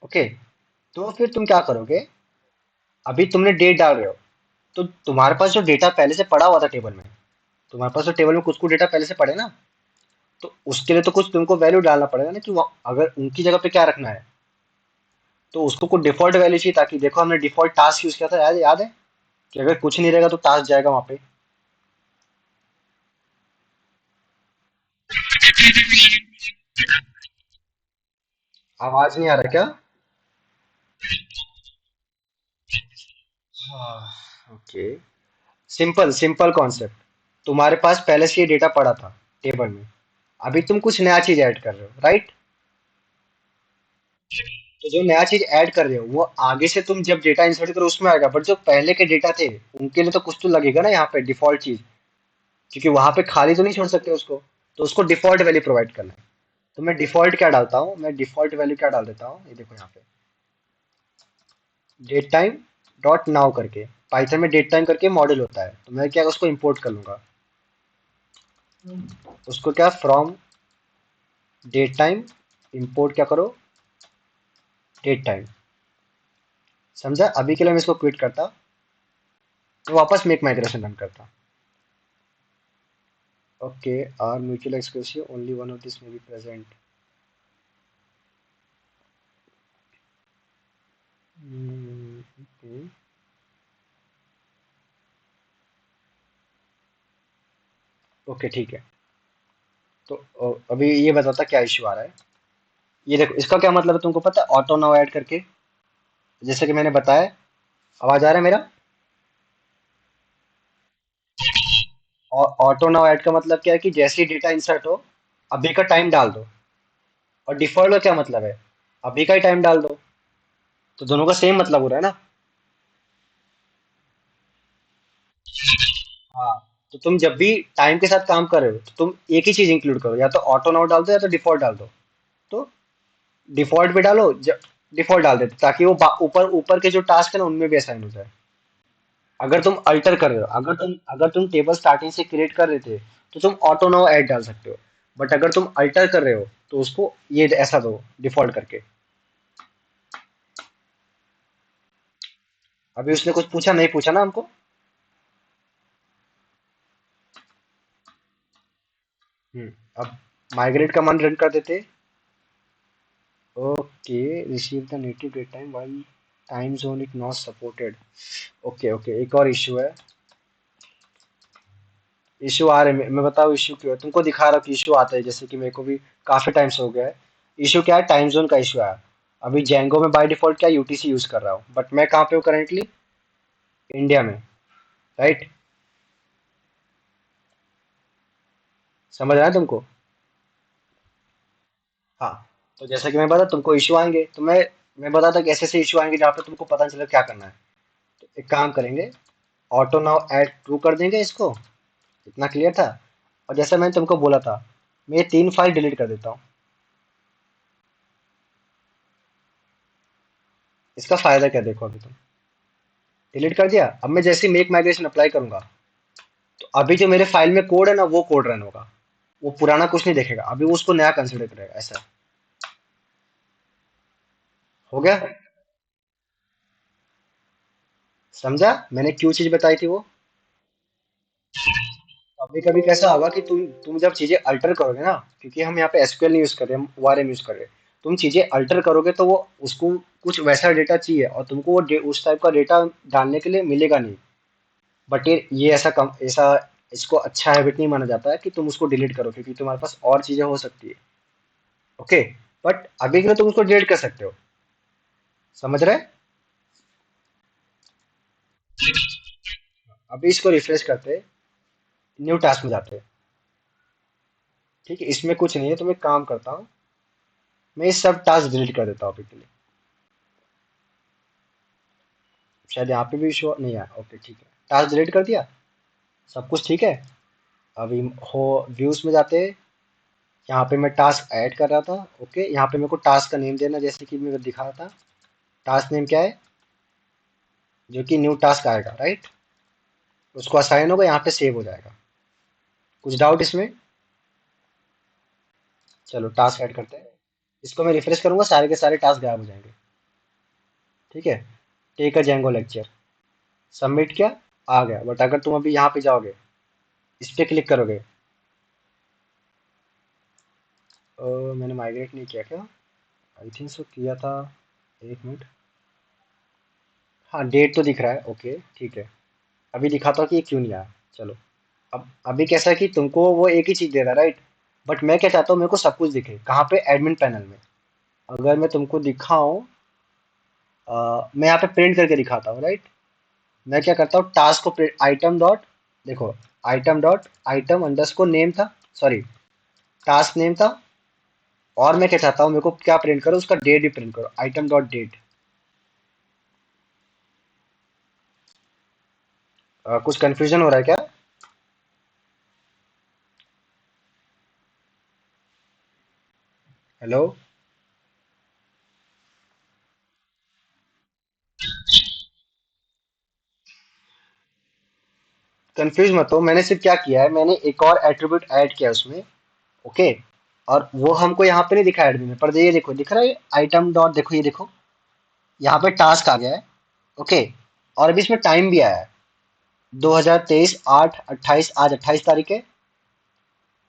ओके, तो फिर तुम क्या करोगे, अभी तुमने डेट डाल रहे हो, तो तुम्हारे पास जो डेटा पहले से पड़ा हुआ था टेबल में, तुम्हारे पास तो टेबल में कुछ कुछ डेटा पहले से पड़े ना, तो उसके लिए तो कुछ तुमको वैल्यू डालना पड़ेगा ना कि अगर उनकी जगह पे क्या रखना है, तो उसको कुछ डिफॉल्ट वैल्यू चाहिए, ताकि देखो हमने डिफॉल्ट टास्क यूज किया था, याद है कि अगर कुछ नहीं रहेगा तो टास्क जाएगा वहां पे। आवाज नहीं आ रहा क्या। हाँ, ओके। सिंपल सिंपल कॉन्सेप्ट, तुम्हारे पास पहले से ये डेटा पड़ा था टेबल में। अभी तुम कुछ नया चीज ऐड कर रहे हो, राइट? तो जो नया चीज ऐड कर रहे हो वो आगे से तुम जब डेटा इंसर्ट करो उसमें आएगा, बट जो पहले के डेटा थे उनके लिए तो कुछ तो लगेगा ना यहाँ पे डिफॉल्ट चीज, क्योंकि वहां पे खाली तो नहीं छोड़ सकते उसको। तो उसको डिफॉल्ट वैल्यू प्रोवाइड करना है। तो मैं डिफॉल्ट क्या डालता हूँ, मैं डिफॉल्ट वैल्यू क्या डाल देता हूँ, ये देखो यहाँ पे डेट टाइम डॉट नाउ करके, पाइथन में डेट टाइम करके मॉडल होता है, तो मैं क्या उसको इंपोर्ट कर लूंगा। उसको क्या फ्रॉम डेट टाइम इंपोर्ट क्या करो, डेट टाइम। समझा? अभी के लिए मैं इसको क्विट करता, तो वापस मेक माइग्रेशन रन करता। Okay, are mutual exclusive only one of this may be present. Okay ठीक है। तो अभी ये बताता क्या इश्यू आ रहा है। ये देखो, इसका क्या मतलब है तुमको पता है, ऑटो नाउ ऐड करके, जैसे कि मैंने बताया। आवाज आ रहा है मेरा? और ऑटो नाउ ऐड का मतलब क्या है कि जैसे ही डेटा इंसर्ट हो, अभी का टाइम डाल दो। और डिफॉल्ट का क्या मतलब है, अभी का ही टाइम डाल दो। तो दोनों का सेम मतलब हो रहा है ना। हाँ। तो तुम जब भी टाइम के साथ काम कर रहे हो तो तुम एक ही चीज इंक्लूड करो, या तो ऑटो नाउ डाल दो या तो डिफॉल्ट डाल दो। तो डिफॉल्ट भी डालो, डिफॉल्ट डाल देते ताकि वो ऊपर ऊपर के जो टास्क है ना उनमें भी असाइन हो जाए। अगर तुम अल्टर कर रहे हो, अगर तुम टेबल स्टार्टिंग से क्रिएट कर रहे थे तो तुम ऑटो नाउ ऐड डाल सकते हो। बट अगर तुम अल्टर कर रहे हो तो उसको ये ऐसा दो, डिफॉल्ट करके। अभी उसने कुछ पूछा नहीं, पूछा ना हमको। अब माइग्रेट कमांड रन कर देते। Okay, receive the native date time while time zone is not supported. Okay okay, एक और इशू है। इशू आ रहे हैं, मैं बताऊँ इशू क्यों है? तुमको दिखा रहा हूँ कि इशू आता है, जैसे कि मेरे को भी काफी टाइम से हो गया है। इशू क्या है, टाइम जोन का इशू है। अभी जेंगो में बाय डिफॉल्ट क्या यूटीसी यूज कर रहा हूँ, बट मैं कहाँ पे हूँ करेंटली, इंडिया में, राइट? समझ रहा है तुमको? हाँ। तो जैसा कि मैं बता, तुमको इशू आएंगे तो मैं बताता कि ऐसे ऐसे इशू आएंगे जहाँ पे तुमको पता नहीं चले क्या करना है। तो एक काम करेंगे, ऑटो नाउ ऐड ट्रू कर देंगे इसको। इतना क्लियर था? और जैसा मैंने तुमको बोला था, मैं ये 3 फाइल डिलीट कर देता हूँ। इसका फायदा क्या देखो, अभी तुम डिलीट कर दिया, अब मैं जैसे मेक माइग्रेशन अप्लाई करूंगा तो अभी जो मेरे फाइल में कोड है ना वो कोड रन होगा। वो पुराना कुछ नहीं देखेगा, अभी वो उसको नया कंसिडर करेगा, ऐसा। हो गया? समझा मैंने क्यों चीज बताई थी वो? कभी कभी कैसा होगा कि तुम जब चीजें अल्टर करोगे ना, क्योंकि हम यहाँ पे एसक्यूएल नहीं यूज कर रहे, हम ओआरएम यूज कर रहे हैं। तुम चीजें अल्टर करोगे तो वो उसको कुछ वैसा डेटा चाहिए और तुमको वो उस टाइप का डेटा डालने के लिए मिलेगा नहीं। बट ये ऐसा कम ऐसा इसको अच्छा हैबिट नहीं माना जाता है कि तुम उसको डिलीट करो, क्योंकि तुम्हारे पास और चीजें हो सकती है। ओके। बट अभी के लिए तुम उसको डिलीट कर सकते हो। समझ रहे? अभी इसको रिफ्रेश करते, न्यू टास्क में जाते हैं। ठीक है, इसमें कुछ नहीं है, तो मैं काम करता हूँ, मैं ये सब टास्क डिलीट कर देता हूँ अभी के लिए। शायद यहाँ पे भी शो नहीं आया। ओके ठीक है, टास्क डिलीट कर दिया, सब कुछ ठीक है। अभी हो व्यूज में जाते हैं, यहाँ पे मैं टास्क ऐड कर रहा था। ओके, यहाँ पे मेरे को टास्क का नेम देना, जैसे कि मैं दिखा रहा था। टास्क नेम क्या है, जो कि न्यू टास्क आएगा, राइट? उसको असाइन होगा, यहाँ पे सेव हो जाएगा। कुछ डाउट इसमें? चलो टास्क ऐड करते हैं। इसको मैं रिफ्रेश करूंगा, सारे के सारे टास्क गायब हो जाएंगे। ठीक है। Take a Django lecture, submit किया, आ गया। बट अगर तुम अभी यहाँ पे जाओगे, इस पे क्लिक करोगे, मैंने माइग्रेट नहीं किया क्या? आई थिंक सो किया था। एक मिनट। हाँ, डेट तो दिख रहा है, ओके ठीक है। अभी दिखाता हूँ कि ये क्यों नहीं आया। चलो। अब अभी कैसा है कि तुमको वो एक ही चीज दे रहा है, राइट? बट मैं क्या चाहता हूँ, मेरे को सब कुछ दिखे कहाँ पे, एडमिन पैनल में। अगर मैं तुमको दिखाऊं, मैं यहाँ पे प्रिंट करके दिखाता हूँ, राइट? मैं क्या करता हूँ, टास्क को प्रिंट, आइटम डॉट, देखो, item dot item underscore name था, सॉरी, टास्क नेम था। और मैं क्या चाहता हूँ, मेरे को क्या प्रिंट करो, उसका डेट भी प्रिंट करो, आइटम डॉट डेट। कुछ कंफ्यूजन हो रहा है क्या? हेलो। कंफ्यूज मत हो, मैंने सिर्फ क्या किया है, मैंने एक और एट्रीब्यूट ऐड किया है उसमें। ओके। और वो हमको यहाँ पे नहीं दिखा एडमिन में, पर ये देखो दिख रहा है आइटम डॉट, देखो ये देखो, यहाँ पे टास्क आ गया है। ओके। और अभी इसमें टाइम भी आया है, 2023 8/28, आज 28 तारीख है।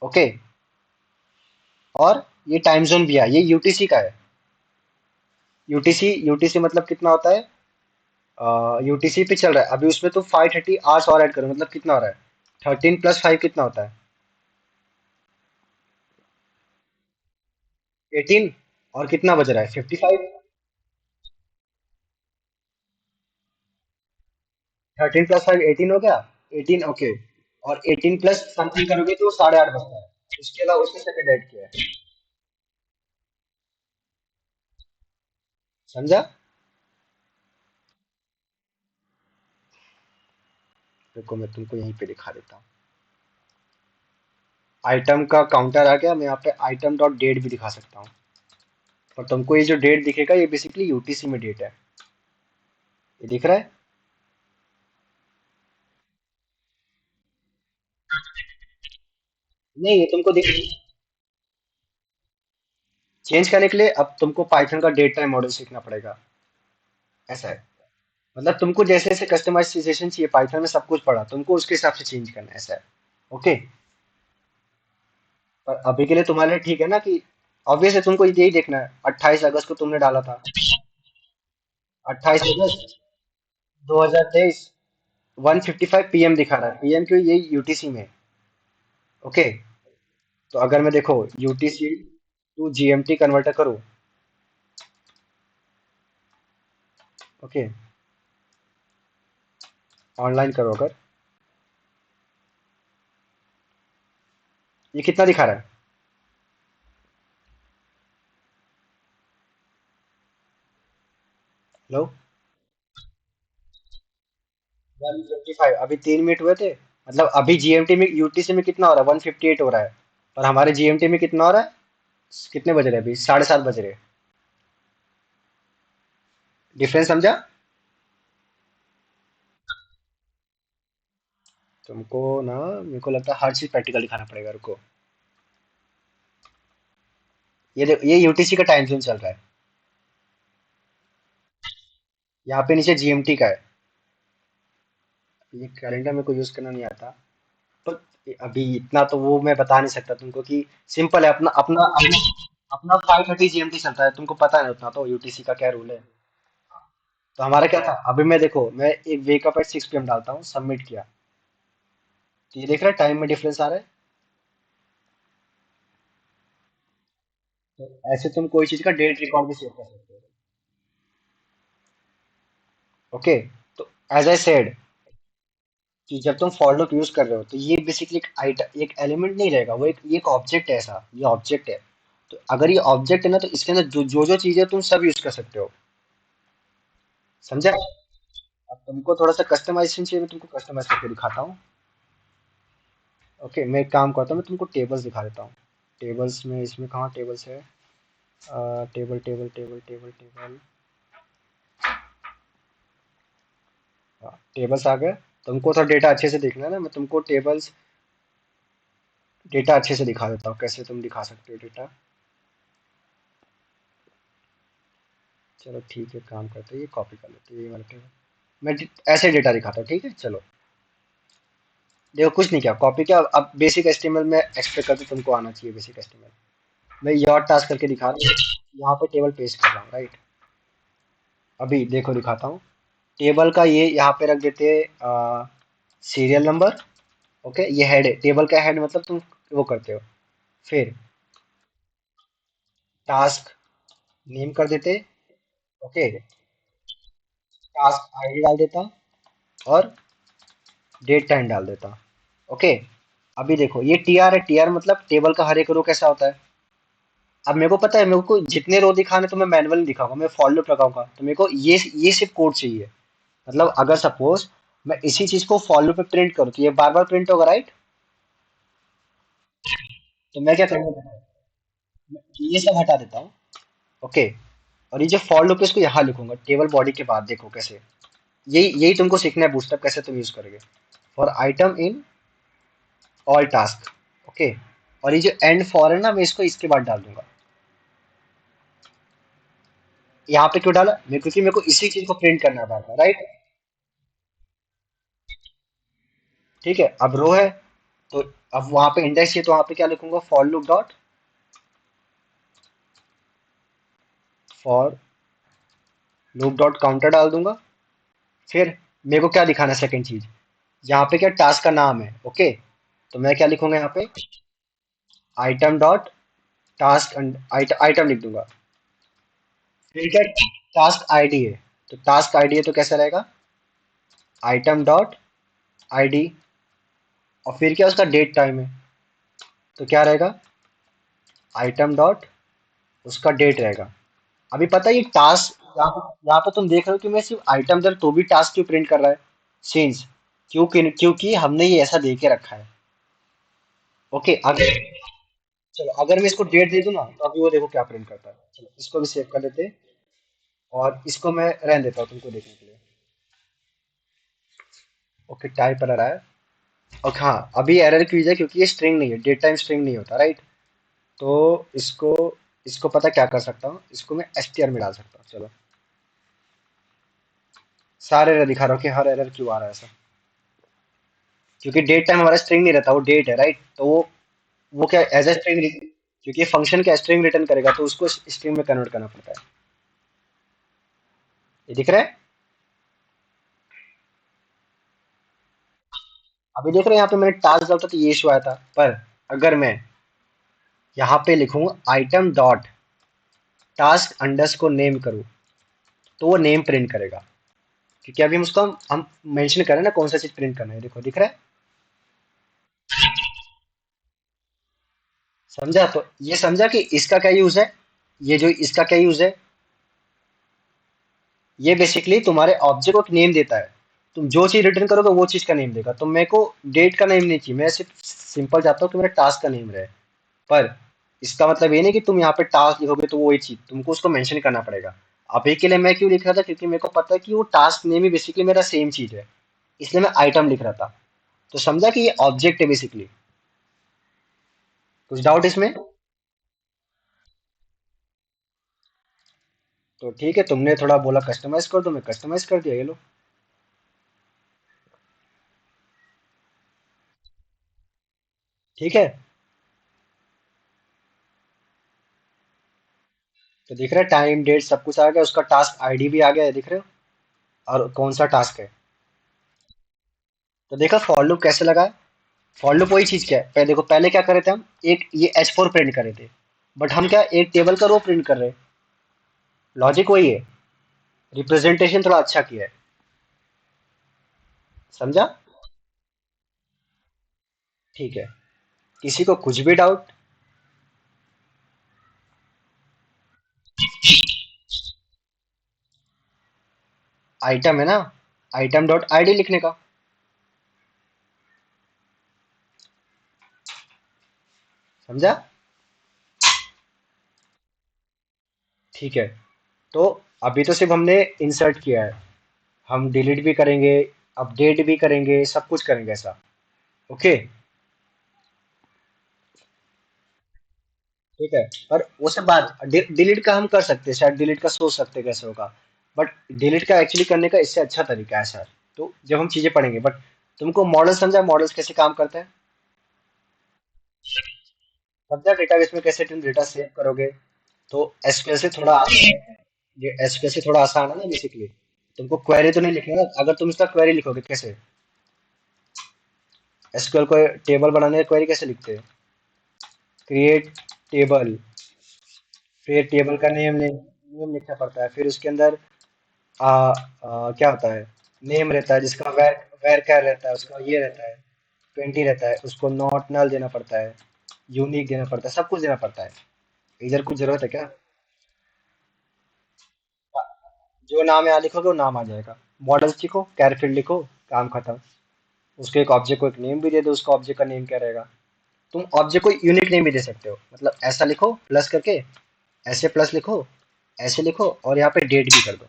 ओके। और ये टाइम जोन भी है, ये यूटीसी का है। यूटीसी यूटीसी मतलब कितना होता है? यूटीसी पे चल रहा है अभी, उसमें तो 530 आवर्स और ऐड करो, मतलब कितना हो रहा है? 13 + 5 कितना होता है? 18। और कितना बज रहा है? 55। 13 + 5 18 हो गया। 18, ओके। और 18 प्लस समथिंग करोगे तो 8:30 बजता है। उसके अलावा उसके सेकंड ऐड किया है। समझा? देखो मैं तुमको यहीं पे दिखा देता हूँ। आइटम का काउंटर आ गया, मैं यहाँ पे आइटम डॉट डेट भी दिखा सकता हूँ। और तुमको ये जो डेट दिखेगा, ये बेसिकली यूटीसी में डेट है। ये दिख रहा है? नहीं, ये तुमको दिख, चेंज करने के लिए अब तुमको पाइथन का डेट टाइम मॉडल सीखना पड़ेगा। ऐसा है। मतलब तुमको जैसे जैसे कस्टमाइजेशन चाहिए, पाइथन में सब कुछ पड़ा, तुमको उसके हिसाब से चेंज करना है, ऐसा है। ओके। पर अभी के लिए तुम्हारे लिए ठीक है ना कि ऑब्वियस है, तुमको यही देखना है। 28 अगस्त को तुमने डाला था। 28 अगस्त 2023, 1:55 PM दिखा रहा है, पीएम क्यों? ये यूटीसी में। ओके। तो अगर मैं देखो यूटीसी टू जीएमटी कन्वर्टर करूँ। ओके। ऑनलाइन करो अगर, ये कितना दिखा रहा है? हेलो। 1:55, अभी 3 मिनट हुए थे। मतलब अभी जीएमटी में, यूटीसी में कितना हो रहा है? 1:58 हो रहा है। और हमारे जीएमटी में कितना हो रहा है? कितने बज रहे हैं अभी? 7:30 बज रहे हैं। डिफरेंस समझा? तुमको ना, मेरे को लगता है हर चीज प्रैक्टिकल दिखाना पड़ेगा, रुको। ये देखो, ये यूटीसी का टाइम जोन चल रहा है। यहाँ पे नीचे जीएमटी का है। ये कैलेंडर मेरे को यूज करना नहीं आता। पर अभी इतना तो वो मैं बता नहीं सकता तुमको कि सिंपल है, अपना अपना अपना, अपना 5:30 जीएमटी चलता है, तुमको पता है उतना तो यूटीसी का क्या रूल है। तो हमारा क्या था, अभी मैं देखो, मैं एक वेकअप एट 6 PM डालता हूँ, सबमिट किया। तो ये देख रहा है टाइम में डिफरेंस आ रहा है। तो ऐसे तुम कोई चीज का डेट रिकॉर्ड भी सेव कर सकते हो। ओके। तो एज आई सेड कि जब तुम फॉर लूप यूज कर रहे हो, तो ये बेसिकली एक आइटम, एक एलिमेंट नहीं रहेगा, वो एक ऑब्जेक्ट है, ऐसा ये ऑब्जेक्ट है। तो अगर ये ऑब्जेक्ट है ना, तो इसके अंदर जो जो चीजें तुम सब यूज कर सकते हो। समझा? अब तुमको थोड़ा सा कस्टमाइजेशन चाहिए, मैं तुमको कस्टमाइज करके दिखाता हूँ। ओके, मैं एक काम करता हूँ, मैं तुमको टेबल्स दिखा देता हूँ। टेबल्स में, इसमें कहाँ टेबल्स है? Table table table table table. Tables आ गए। तुमको थोड़ा डेटा अच्छे से देखना है ना, मैं तुमको टेबल्स, डेटा अच्छे से दिखा देता हूँ, कैसे तुम दिखा सकते हो डेटा। चलो ठीक है, काम करते हैं, ये कॉपी कर लेते हैं, ये वाला टेबल। मैं ऐसे डेटा दिखाता हूँ, ठीक है चलो। देखो कुछ नहीं किया, कॉपी किया। अब बेसिक एचटीएमएल में एक्सपेक्ट करते तुमको आना चाहिए बेसिक एचटीएमएल। मैं योर टास्क करके दिखा रहा हूँ, यहाँ पे टेबल पेस्ट कर रहा हूँ, राइट। अभी देखो दिखाता हूँ। टेबल का ये यहाँ पे रख देते हैं सीरियल नंबर। ओके, ये हेड है, टेबल का हेड मतलब तुम वो करते हो। फिर टास्क नेम कर देते। ओके। टास्क आईडी डाल देता, और डेट टाइम डाल देता। ओके। अभी देखो ये टीआर है, टीआर मतलब टेबल का हर एक रो कैसा होता है। अब मेरे को पता है, मेरे को जितने रो दिखाने तो मैं मैनुअली दिखाऊंगा, मैं फॉर लूप लगाऊंगा, तो मेरे को ये सिर्फ कोड चाहिए। मतलब अगर सपोज मैं इसी चीज को फॉर लूप पे प्रिंट करूँ तो ये बार बार प्रिंट होगा, राइट। तो मैं क्या करूंगा, ये सब हटा देता हूँ। ओके। और ये जो फॉर लूप है इसको यहाँ लिखूंगा टेबल बॉडी के बाद, देखो कैसे। यही यही तुमको सीखना है, बूस्टअप कैसे तुम यूज करोगे। For item in all task. Okay. और ये जो एंड फॉर है ना, मैं इसको इसके बाद डाल दूंगा। यहाँ पे क्यों डाला मैं, क्योंकि मेरे को इसी चीज को प्रिंट करना है बार बार, राइट। ठीक है, अब रो है तो अब वहां पे इंडेक्स है तो वहां पे क्या लिखूंगा, for loop dot, for loop dot counter डाल दूंगा। फिर मेरे को क्या दिखाना है, सेकंड चीज, यहाँ पे क्या टास्क का नाम है। ओके। तो मैं क्या लिखूंगा यहाँ पे, आइटम डॉट टास्क, आइटम लिख दूंगा। फिर क्या, टास्क आईडी है, तो टास्क आईडी है तो कैसा रहेगा, आइटम डॉट आईडी। और फिर क्या उसका डेट टाइम है, तो क्या रहेगा, आइटम डॉट उसका डेट रहेगा। अभी पता है ये टास्क, यहाँ पे तुम देख रहे हो कि मैं सिर्फ आइटम दर तो भी टास्क क्यों प्रिंट कर रहा है, सीन्स, क्योंकि हमने ये ऐसा दे के रखा है। ओके। अगर, चलो अगर मैं इसको डेट दे दूं ना तो अभी वो देखो क्या प्रिंट करता है। चलो इसको भी सेव कर लेते हैं, और इसको मैं रहने देता हूँ तुमको देखने के लिए। ओके, टाइप एरर आया। और हाँ, अभी एरर क्यों है, क्योंकि ये स्ट्रिंग नहीं है, डेट टाइम स्ट्रिंग नहीं होता, राइट। तो इसको इसको पता क्या कर सकता हूँ, इसको मैं str में डाल सकता हूँ। चलो, सारे एरर दिखा रहा हूँ कि हर एरर क्यों आ रहा है ऐसा, क्योंकि डेट टाइम हमारा स्ट्रिंग नहीं रहता, वो डेट है, राइट। तो वो क्या एज ए स्ट्रिंग, क्योंकि फंक्शन क्या स्ट्रिंग रिटर्न करेगा तो उसको स्ट्रिंग में कन्वर्ट करना पड़ता है। ये दिख रहा है। अभी देख रहे हैं यहाँ पे मैंने टास्क डाला था तो ये इशू आया था, पर अगर मैं यहाँ पे लिखूँ item dot task underscore name करूँ तो वो नेम प्रिंट करेगा, क्योंकि अभी हम उसको हम मेंशन करें ना कौन सा चीज प्रिंट करना है, देखो दिख रहा है। समझा, तो ये समझा कि इसका क्या यूज है, ये जो इसका क्या यूज है, ये बेसिकली तुम्हारे ऑब्जेक्ट को एक नेम देता है। तुम जो चीज रिटर्न करोगे वो चीज का नेम देगा, तो मेरे को डेट का नेम नहीं चाहिए, मैं सिर्फ सिंपल चाहता हूँ कि मेरा टास्क का नेम रहे। पर इसका मतलब ये नहीं कि तुम यहाँ पे टास्क लिखोगे तो वो वही चीज तुमको उसको मेंशन करना पड़ेगा। अभी के लिए मैं क्यों लिख रहा था, क्योंकि मेरे को पता है कि वो टास्क नेम ही बेसिकली मेरा सेम चीज है, इसलिए मैं आइटम लिख रहा था। तो समझा कि ये ऑब्जेक्ट है बेसिकली। कुछ डाउट इसमें। तो ठीक है, तुमने थोड़ा बोला कस्टमाइज कर दो, मैं कस्टमाइज कर दिया, ये लो। ठीक है। तो दिख रहा है टाइम डेट सब कुछ आ गया, उसका टास्क आईडी भी आ गया है, दिख रहे हो, और कौन सा टास्क है। तो देखा फॉर लूप कैसे लगा। फॉर लूप वही चीज क्या है, पहले देखो, पहले क्या करे थे हम, एक ये H4 प्रिंट करे थे, बट हम क्या एक टेबल का रो प्रिंट कर रहे हैं। लॉजिक वही है, रिप्रेजेंटेशन थोड़ा अच्छा किया है। समझा। ठीक है। किसी को कुछ भी डाउट। आइटम है ना, आइटम डॉट आईडी लिखने का। समझा। ठीक है। तो अभी तो सिर्फ हमने इंसर्ट किया है, हम डिलीट भी करेंगे, अपडेट भी करेंगे, सब कुछ करेंगे ऐसा। ओके। ठीक है। पर वो सब बात, डिलीट का हम कर सकते हैं, शायद डिलीट का सोच सकते हैं कैसे होगा, बट डिलीट का एक्चुअली करने का इससे अच्छा तरीका है सर। तो जब हम चीजें पढ़ेंगे, बट तुमको मॉडल समझा, मॉडल्स कैसे काम करते हैं, समझा डेटाबेस में कैसे तुम डेटा सेव करोगे। तो एसक्यूएल से थोड़ा, ये एसक्यूएल से थोड़ा आसान है ना बेसिकली। तुमको क्वेरी तो नहीं लिखना ना, अगर तुम इसका क्वेरी लिखोगे कैसे, एसक्यूएल को टेबल बनाने का क्वेरी कैसे लिखते हैं, क्रिएट टेबल, फिर टेबल का नेम नेम नेम लिखना पड़ता है, फिर उसके अंदर क्या होता है, नेम रहता है जिसका वेर वेर क्या रहता है उसका, ये रहता है। 20 रहता है, उसको नॉट नल देना पड़ता है, यूनिक देना पड़ता है, सब कुछ देना पड़ता है। इधर कुछ जरूरत है क्या? जो नाम यहाँ लिखोगे वो नाम आ जाएगा। मॉडल्स लिखो, कैरफील्ड लिखो, काम खत्म। उसके एक ऑब्जेक्ट को एक नेम भी दे दो, उसका ऑब्जेक्ट का नेम क्या रहेगा। तुम ऑब्जेक्ट को यूनिक नेम भी दे सकते हो, मतलब ऐसा लिखो प्लस करके, ऐसे प्लस लिखो, ऐसे लिखो और यहाँ पे डेट भी कर दो।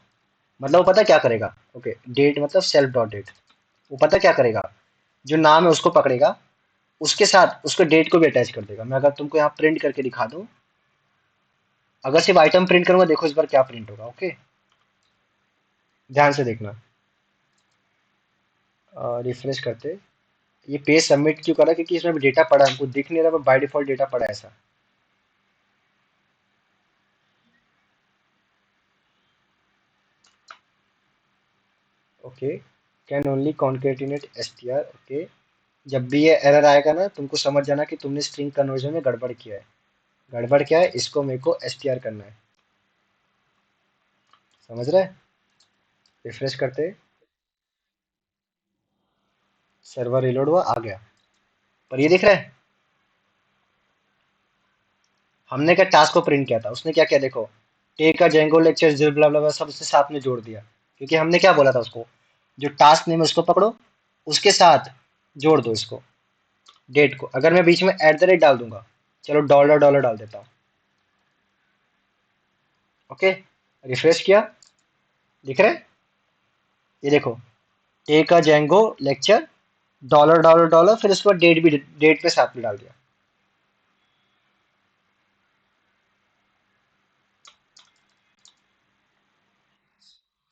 मतलब वो पता क्या करेगा, ओके, डेट मतलब सेल्फ डॉट डेट। वो पता क्या करेगा, जो नाम है उसको पकड़ेगा, उसके साथ उसको डेट को भी अटैच कर देगा। मैं अगर तुमको यहाँ प्रिंट करके दिखा दूँ, अगर सिर्फ आइटम प्रिंट करूंगा, देखो इस बार क्या प्रिंट होगा। ओके, ध्यान से देखना। रिफ्रेश करते, ये पेज सबमिट क्यों करा, क्योंकि इसमें डेटा पड़ा है, हमको दिख नहीं रहा पर बाय डिफॉल्ट डेटा पड़ा है ऐसा। Okay, can only concatenate str। Okay, जब भी ये एरर आएगा ना, तुमको समझ जाना कि तुमने स्ट्रिंग कन्वर्जन में गड़बड़ किया है। गड़बड़ क्या है, इसको मेरे को str करना है। समझ रहे? रिफ्रेश करते, सर्वर रिलोड हुआ, आ गया। पर ये दिख रहा है, हमने क्या टास्क को प्रिंट किया था, उसने क्या किया देखो, टेक का जेंगो लेक्चर ब्ला ब्ला सब उसने साथ में जोड़ दिया। क्योंकि हमने क्या बोला था उसको, जो टास्क नेम है उसको पकड़ो, उसके साथ जोड़ दो इसको, डेट को। अगर मैं बीच में एट द रेट डाल दूंगा, चलो डॉलर डॉलर डाल देता हूँ। ओके, रिफ्रेश किया, दिख रहा है? ये देखो, टेक का Django lecture, dollar dollar dollar, फिर उसके बाद डेट भी, डेट पे साथ में डाल दिया।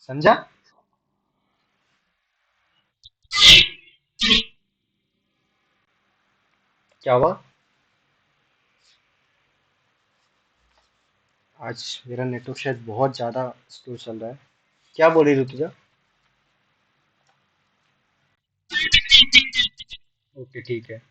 समझा? क्या हुआ? आज मेरा नेटवर्क शायद बहुत ज्यादा स्लो चल रहा है। क्या बोल रही ऋतुजा? ओके, ठीक है।